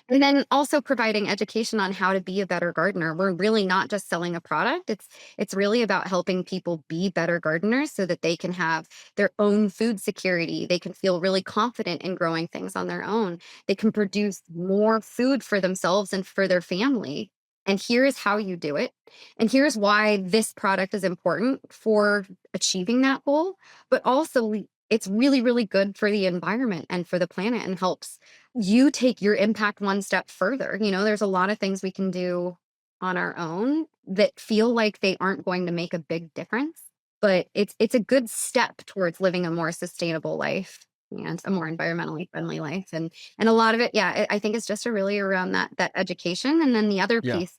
And then also providing education on how to be a better gardener. We're really not just selling a product. It's really about helping people be better gardeners so that they can have their own food security. They can feel really confident in growing things on their own. They can produce more food for themselves and for their family. And here is how you do it. And here's why this product is important for achieving that goal. But also, it's really, really good for the environment and for the planet and helps you take your impact one step further. There's a lot of things we can do on our own that feel like they aren't going to make a big difference, but it's a good step towards living a more sustainable life and a more environmentally friendly life. And a lot of it, yeah, I think it's just really around that education. And then the other Yeah. piece,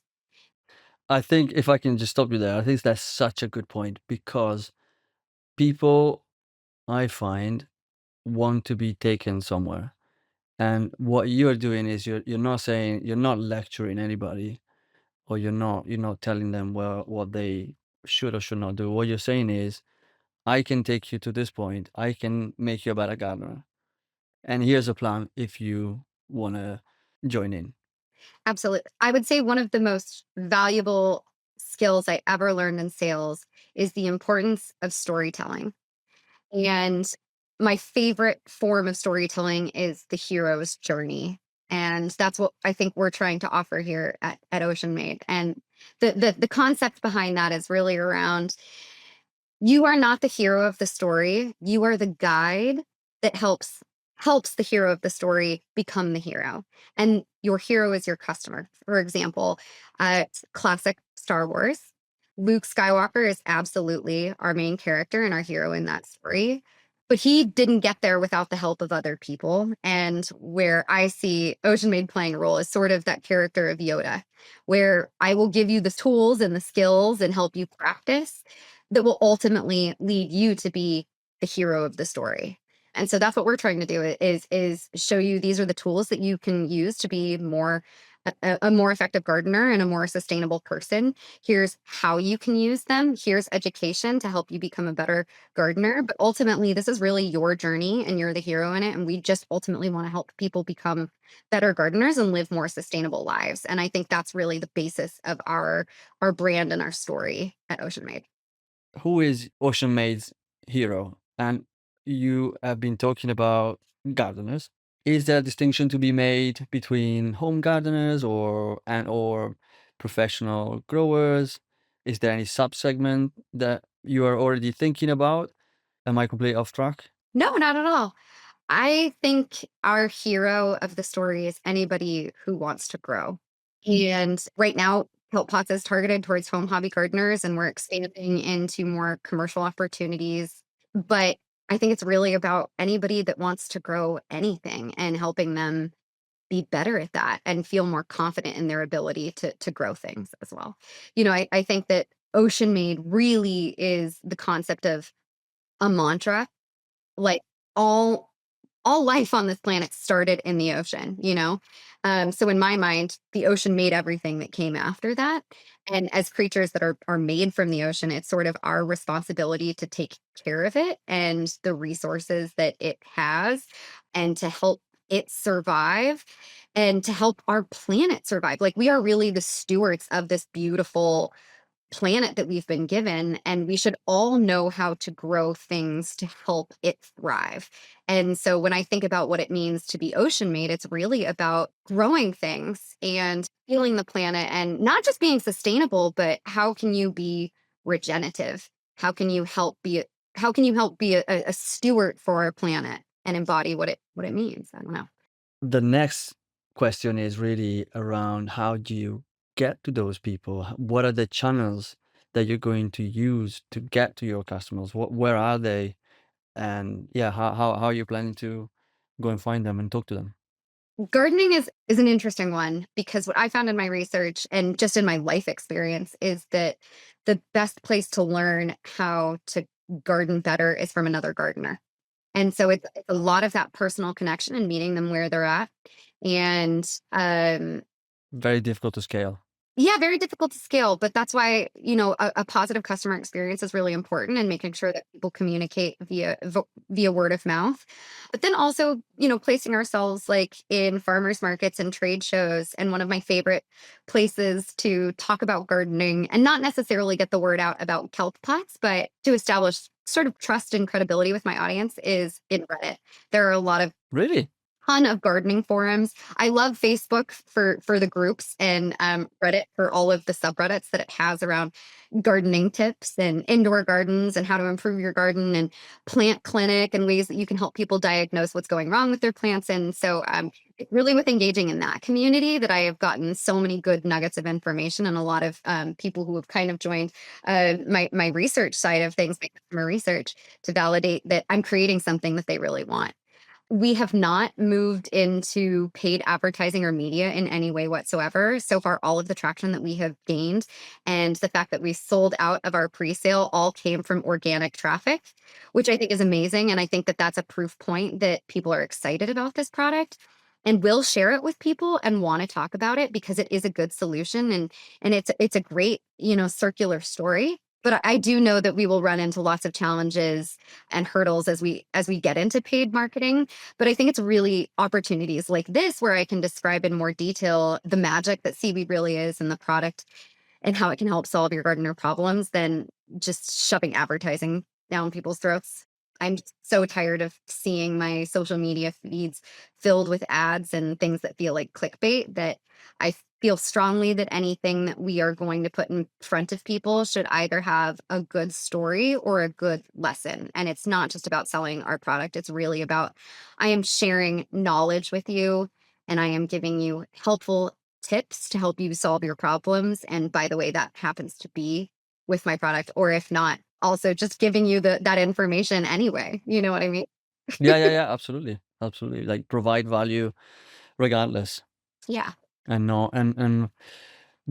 I think if I can just stop you there, I think that's such a good point because people, I find, want to be taken somewhere. And what you're doing is you're not lecturing anybody, or you're not telling them what they should or should not do. What you're saying is, I can take you to this point. I can make you a better gardener. And here's a plan if you wanna join in. absolutely. I would say one of the most valuable skills I ever learned in sales is the importance of storytelling. And my favorite form of storytelling is the hero's journey. And that's what I think we're trying to offer here at Ocean Made. And the concept behind that is really around you are not the hero of the story. You are the guide that helps the hero of the story become the hero. And your hero is your customer. For example, classic Star Wars. Luke Skywalker is absolutely our main character and our hero in that story. But he didn't get there without the help of other people. And where I see Ocean Maid playing a role is sort of that character of Yoda, where I will give you the tools and the skills and help you practice that will ultimately lead you to be the hero of the story. And so that's what we're trying to do is show you these are the tools that you can use to be more a more effective gardener and a more sustainable person. Here's how you can use them. Here's education to help you become a better gardener. But ultimately, this is really your journey and you're the hero in it. And we just ultimately want to help people become better gardeners and live more sustainable lives. And I think that's really the basis of our brand and our story at Ocean Made. Who is Ocean Maid's hero? And you have been talking about gardeners. Is there a distinction to be made between home gardeners or professional growers? Is there any subsegment that you are already thinking about? Am I completely off track? No, not at all. I think our hero of the story is anybody who wants to grow. And right now, Kelp Pots is targeted towards home hobby gardeners, and we're expanding into more commercial opportunities. But I think it's really about anybody that wants to grow anything and helping them be better at that and feel more confident in their ability to grow things as well. I think that Ocean Made really is the concept of a mantra, like all all life on this planet started in the ocean. So in my mind, the ocean made everything that came after that. And as creatures that are made from the ocean, it's sort of our responsibility to take care of it and the resources that it has and to help it survive and to help our planet survive. Like we are really the stewards of this beautiful planet that we've been given, and we should all know how to grow things to help it thrive. And so when I think about what it means to be ocean made, it's really about growing things and healing the planet and not just being sustainable, but how can you be regenerative? How can you help be a steward for our planet and embody what it means? I don't know. The next question is really around how do you get to those people? What are the channels that you're going to use to get to your customers? Where are they? And yeah, how are you planning to go and find them and talk to them? Gardening is an interesting one because what I found in my research and just in my life experience is that the best place to learn how to garden better is from another gardener. And so it's a lot of that personal connection and meeting them where they're at. And Very difficult to scale. yeah, very difficult to scale, but that's why, a positive customer experience is really important and making sure that people communicate via word of mouth. But then also, placing ourselves like in farmers markets and trade shows. And one of my favorite places to talk about gardening and not necessarily get the word out about kelp pots, but to establish sort of trust and credibility with my audience is in Reddit. There are a lot of Really? ton of gardening forums. I love Facebook for the groups and Reddit for all of the subreddits that it has around gardening tips and indoor gardens and how to improve your garden and plant clinic and ways that you can help people diagnose what's going wrong with their plants. And so really with engaging in that community that I have gotten so many good nuggets of information and a lot of people who have kind of joined my research side of things, my customer research to validate that I'm creating something that they really want. We have not moved into paid advertising or media in any way whatsoever. So far, all of the traction that we have gained and the fact that we sold out of our pre-sale all came from organic traffic, which I think is amazing. And I think that that's a proof point that people are excited about this product and will share it with people and want to talk about it because it is a good solution and it's a great, circular story. But I do know that we will run into lots of challenges and hurdles as we get into paid marketing. But I think it's really opportunities like this where I can describe in more detail the magic that seaweed really is and the product and how it can help solve your gardener problems than just shoving advertising down people's throats. I'm so tired of seeing my social media feeds filled with ads and things that feel like clickbait that I feel strongly that anything that we are going to put in front of people should either have a good story or a good lesson. And it's not just about selling our product, it's really about I am sharing knowledge with you and I am giving you helpful tips to help you solve your problems. And by the way, that happens to be with my product, or if not, also just giving you that information anyway. You know what I mean? Yeah, yeah, yeah, absolutely, absolutely. Like provide value regardless, Yeah. and not and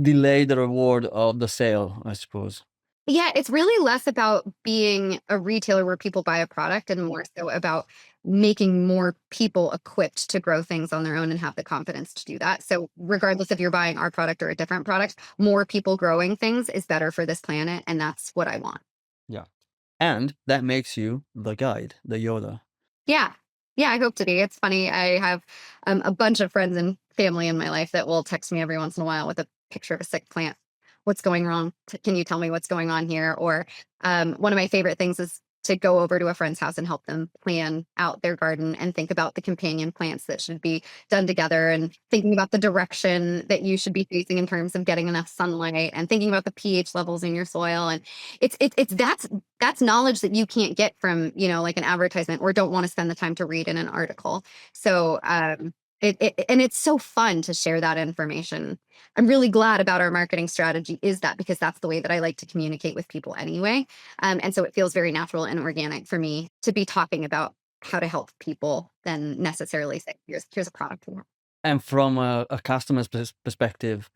delay the reward of the sale, I suppose. Yeah, it's really less about being a retailer where people buy a product and more so about making more people equipped to grow things on their own and have the confidence to do that. So, regardless if you're buying our product or a different product, more people growing things is better for this planet. And that's what I want. Yeah, and that makes you the guide, the Yoda. Yeah. Yeah, I hope to be. It's funny. I have a bunch of friends and family in my life that will text me every once in a while with a picture of a sick plant. What's going wrong? Can you tell me what's going on here? Or one of my favorite things is to go over to a friend's house and help them plan out their garden and think about the companion plants that should be done together and thinking about the direction that you should be facing in terms of getting enough sunlight and thinking about the pH levels in your soil. And it's that's knowledge that you can't get from, like an advertisement or don't want to spend the time to read in an article. So, and it's so fun to share that information. I'm really glad about our marketing strategy is that because that's the way that I like to communicate with people anyway. And so it feels very natural and organic for me to be talking about how to help people than necessarily say, here's a product. And from a customer's perspective,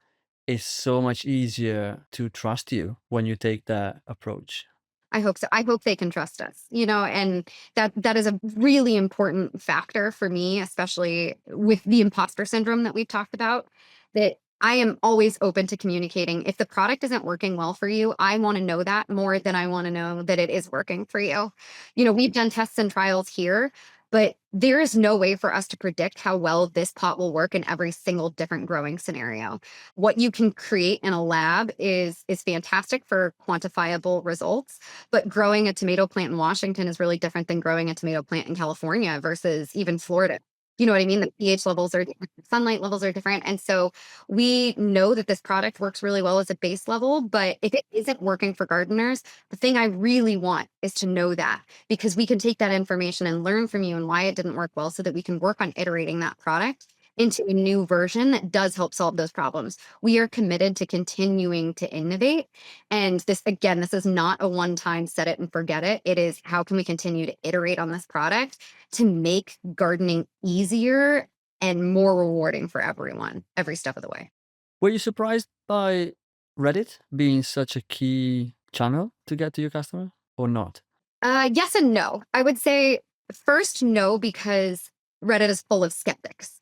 it's so much easier to trust you when you take that approach. I hope so. I hope they can trust us, and that is a really important factor for me, especially with the imposter syndrome that we've talked about, that I am always open to communicating. If the product isn't working well for you, I want to know that more than I want to know that it is working for you. We've done tests and trials here, but there is no way for us to predict how well this pot will work in every single different growing scenario. What you can create in a lab is fantastic for quantifiable results, but growing a tomato plant in Washington is really different than growing a tomato plant in California versus even Florida. You know what I mean? The pH levels are different, the sunlight levels are different. And so we know that this product works really well as a base level, but if it isn't working for gardeners, the thing I really want is to know that because we can take that information and learn from you and why it didn't work well so that we can work on iterating that product into a new version that does help solve those problems. We are committed to continuing to innovate. And this, again, this is not a one time set it and forget it. It is how can we continue to iterate on this product to make gardening easier and more rewarding for everyone every step of the way. Were you surprised by Reddit being such a key channel to get to your customer or not? Yes and no. I would say first, no, because Reddit is full of skeptics.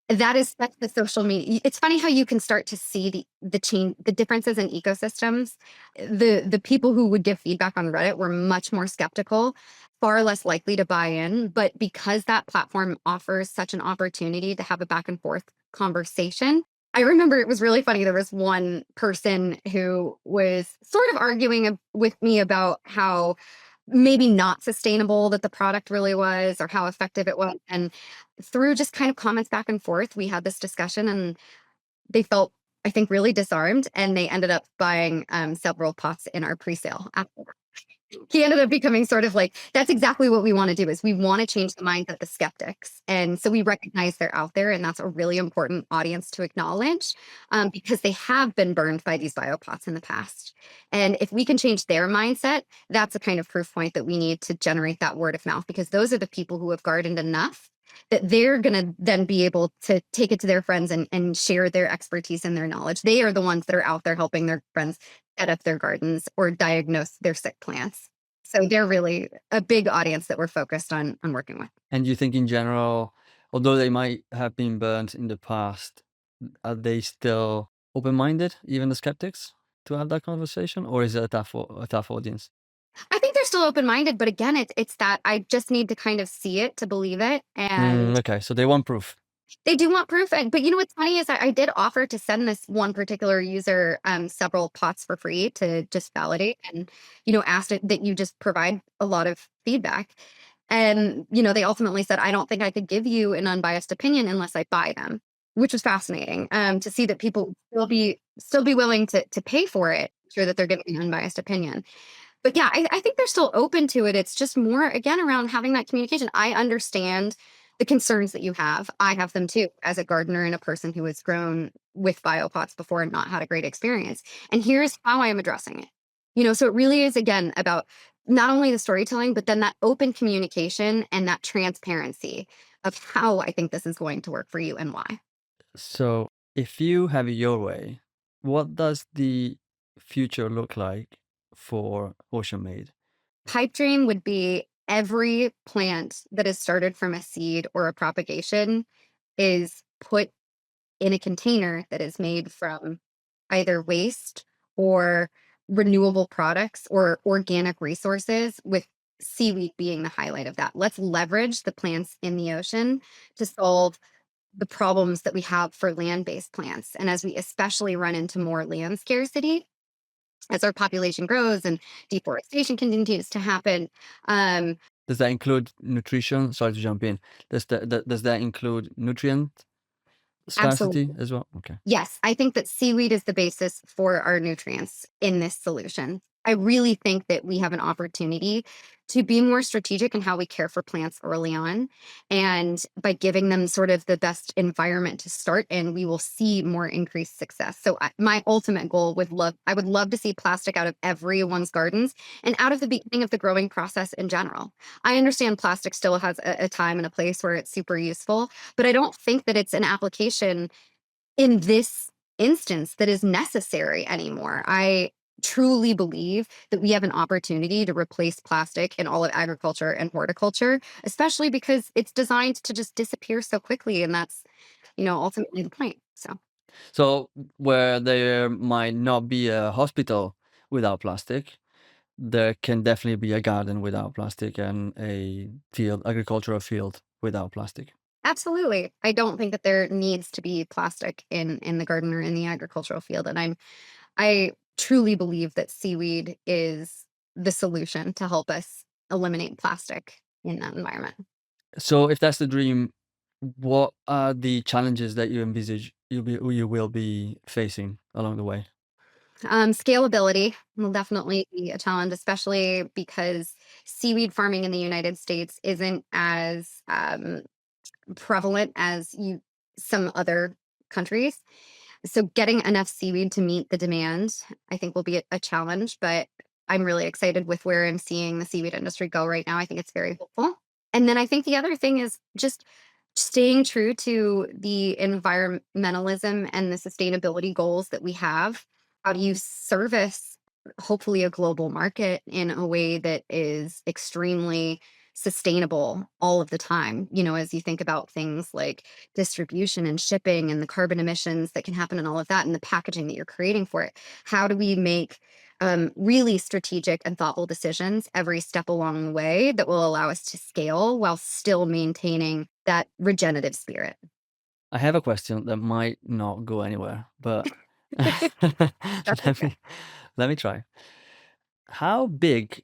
That's the social media. It's funny how you can start to see the differences in ecosystems. The people who would give feedback on Reddit were much more skeptical, far less likely to buy in. But because that platform offers such an opportunity to have a back and forth conversation, I remember it was really funny. There was one person who was sort of arguing with me about how maybe not sustainable that the product really was or how effective it was. And through just kind of comments back and forth, we had this discussion and they felt, I think, really disarmed. And they ended up buying several pots in our pre-sale after. He ended up becoming sort of like, that's exactly what we want to do is we want to change the minds of the skeptics. And so we recognize they're out there and that's a really important audience to acknowledge because they have been burned by these biopots in the past. And if we can change their mindset, that's a kind of proof point that we need to generate that word of mouth because those are the people who have gardened enough that they're going to then be able to take it to their friends and share their expertise and their knowledge. They are the ones that are out there helping their friends set up their gardens or diagnose their sick plants. So they're really a big audience that we're focused on working with. And you think in general, although they might have been burnt in the past, are they still open-minded, even the skeptics, to have that conversation, or is it a tough audience? I think they're still open-minded, but again, it's that I just need to kind of see it to believe it. And Okay, so they want proof. They do want proof, but you know what's funny is I did offer to send this one particular user, several pots for free to just validate and, asked it that you just provide a lot of feedback. And, they ultimately said, "I don't think I could give you an unbiased opinion unless I buy them," which was fascinating, to see that people would still be willing to pay for it, sure that they're getting an unbiased opinion. But yeah, I think they're still open to it. It's just more, again, around having that communication. I understand the concerns that you have. I have them too, as a gardener and a person who has grown with biopots before and not had a great experience. And here's how I am addressing it. So it really is, again, about not only the storytelling, but then that open communication and that transparency of how I think this is going to work for you and why. So, if you have it your way, what does the future look like for Ocean Made? Pipe dream would be every plant that is started from a seed or a propagation is put in a container that is made from either waste or renewable products or organic resources, with seaweed being the highlight of that. Let's leverage the plants in the ocean to solve the problems that we have for land-based plants. And as we especially run into more land scarcity, as our population grows and deforestation continues to happen, um, Does that include nutrition? Sorry to jump in. Does that include nutrient scarcity absolutely. as well? Okay. Yes, I think that seaweed is the basis for our nutrients in this solution. I really think that we have an opportunity to be more strategic in how we care for plants early on. And by giving them sort of the best environment to start in, we will see more increased success. So my ultimate goal I would love to see plastic out of everyone's gardens and out of the beginning of the growing process in general. I understand plastic still has a time and a place where it's super useful, but I don't think that it's an application in this instance that is necessary anymore. I truly believe that we have an opportunity to replace plastic in all of agriculture and horticulture, especially because it's designed to just disappear so quickly. And that's, ultimately the point. So, So, where there might not be a hospital without plastic, there can definitely be a garden without plastic and a agricultural field without plastic. absolutely. I don't think that there needs to be plastic in the garden or in the agricultural field. And I truly believe that seaweed is the solution to help us eliminate plastic in that environment. So, if that's the dream, what are the challenges that you envisage you will be facing along the way? Scalability will definitely be a challenge, especially because seaweed farming in the United States isn't as prevalent as some other countries. So getting enough seaweed to meet the demand, I think, will be a challenge. But I'm really excited with where I'm seeing the seaweed industry go right now. I think it's very hopeful. And then I think the other thing is just staying true to the environmentalism and the sustainability goals that we have. How do you service, hopefully, a global market in a way that is extremely sustainable all of the time? As you think about things like distribution and shipping and the carbon emissions that can happen and all of that and the packaging that you're creating for it. How do we make really strategic and thoughtful decisions every step along the way that will allow us to scale while still maintaining that regenerative spirit? I have a question that might not go anywhere, but That's let okay. me let me try. How big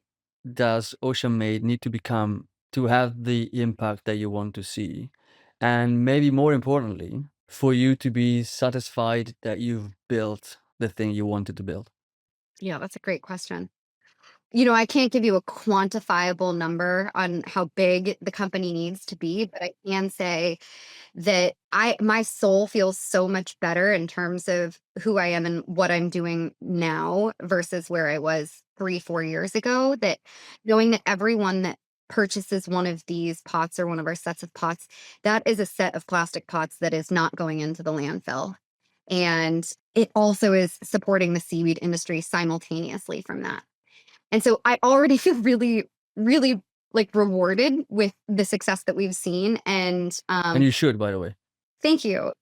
does Ocean Made need to become to have the impact that you want to see? And maybe more importantly, for you to be satisfied that you've built the thing you wanted to build? Yeah, that's a great question. I can't give you a quantifiable number on how big the company needs to be, but I can say that I my soul feels so much better in terms of who I am and what I'm doing now versus where I was 3, 4 years ago, that knowing that everyone that purchases one of these pots or one of our sets of pots, that is a set of plastic pots that is not going into the landfill. And it also is supporting the seaweed industry simultaneously from that. And so I already feel really, really, like, rewarded with the success that we've seen. And And you should, by the way. thank you.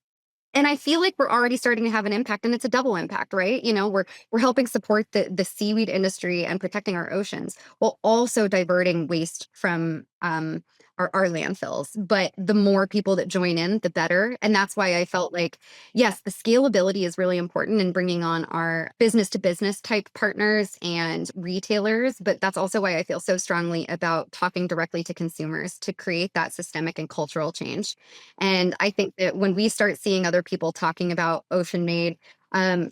And I feel like we're already starting to have an impact, and it's a double impact, right? We're helping support the seaweed industry and protecting our oceans while also diverting waste from our landfills. But the more people that join in, the better. And that's why I felt like, yes, the scalability is really important in bringing on our business to business type partners and retailers. But that's also why I feel so strongly about talking directly to consumers to create that systemic and cultural change. And I think that when we start seeing other people talking about ocean made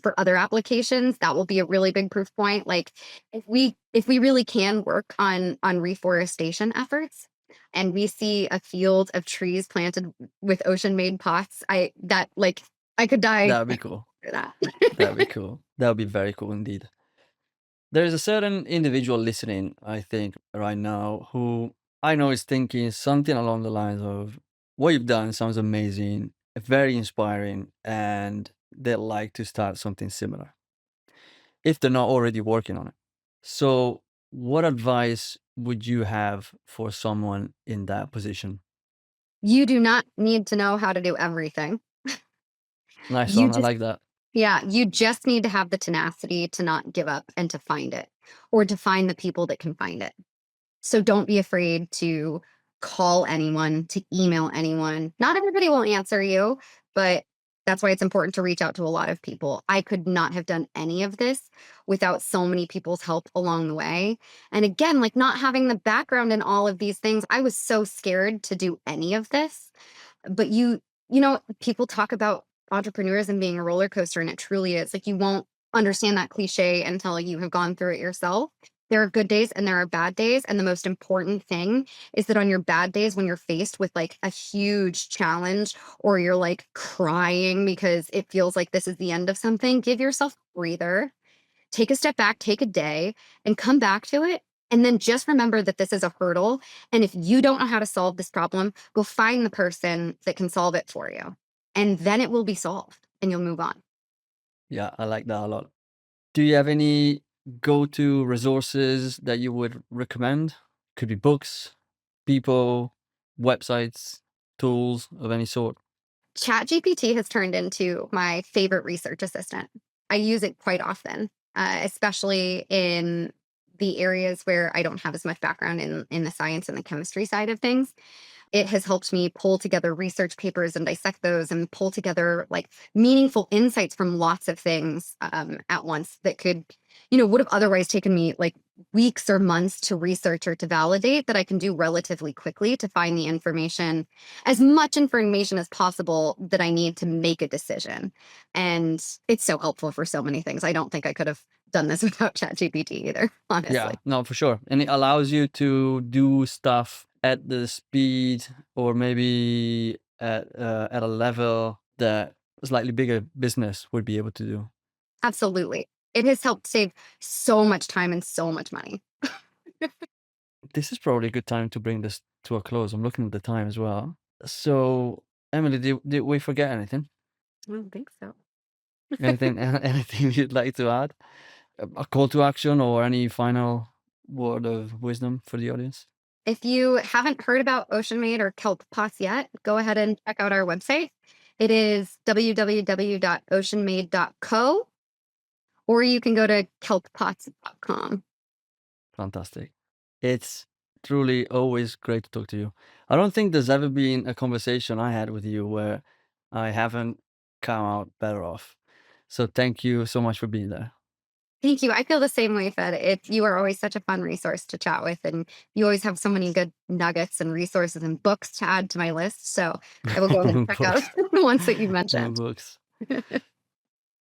for other applications, that will be a really big proof point. Like if we really can work on reforestation efforts, and we see a field of trees planted with ocean made pots, I could die That'd be cool. for that. That'd be cool. That would be very cool indeed. There's a certain individual listening, I think, right now, who I know is thinking something along the lines of, what you've done sounds amazing, very inspiring, and they'd like to start something similar if they're not already working on it. So, what advice would you have for someone in that position? You do not need to know how to do everything. Nice You one. I just like that. Yeah, you just need to have the tenacity to not give up and to find it, or to find the people that can find it. So don't be afraid to call anyone, to email anyone. Not everybody will answer you, but that's why it's important to reach out to a lot of people. I could not have done any of this without so many people's help along the way. And again, like not having the background in all of these things, I was so scared to do any of this. But people talk about entrepreneurs and being a roller coaster, and it truly is. Like you won't understand that cliche until you have gone through it yourself. There are good days and there are bad days. And the most important thing is that on your bad days, when you're faced with like a huge challenge, or you're like crying because it feels like this is the end of something, give yourself a breather, take a step back, take a day, and come back to it. And then just remember that this is a hurdle. And if you don't know how to solve this problem, go find the person that can solve it for you. And then it will be solved and you'll move on. Yeah, I like that a lot. Do you have any go-to resources that you would recommend? Could be books, people, websites, tools of any sort. ChatGPT has turned into my favorite research assistant. I use it quite often, especially in the areas where I don't have as much background in the science and the chemistry side of things. It has helped me pull together research papers and dissect those and pull together like meaningful insights from lots of things at once that would have otherwise taken me like weeks or months to research or to validate, that I can do relatively quickly to find the information, as much information as possible that I need to make a decision. And it's so helpful for so many things. I don't think I could have done this without ChatGPT either, Yeah, honestly. no, for sure. And it allows you to do stuff at the speed or maybe at a level that a slightly bigger business would be able to do. Absolutely. It has helped save so much time and so much money. This is probably a good time to bring this to a close. I'm looking at the time as well. So, Emily, did we forget anything? I don't think so. Anything, anything you'd like to add? A call to action or any final word of wisdom for the audience? If you haven't heard about Ocean Made or Kelp Pots yet, go ahead and check out our website. It is www.oceanmade.co, or you can go to kelppots.com. Fantastic. It's truly always great to talk to you. I don't think there's ever been a conversation I had with you where I haven't come out better off. So thank you so much for being there. Thank you. I feel the same way, Fed. You are always such a fun resource to chat with, and you always have so many good nuggets and resources and books to add to my list. So I will go ahead and check out Books. the ones that you More mentioned. books.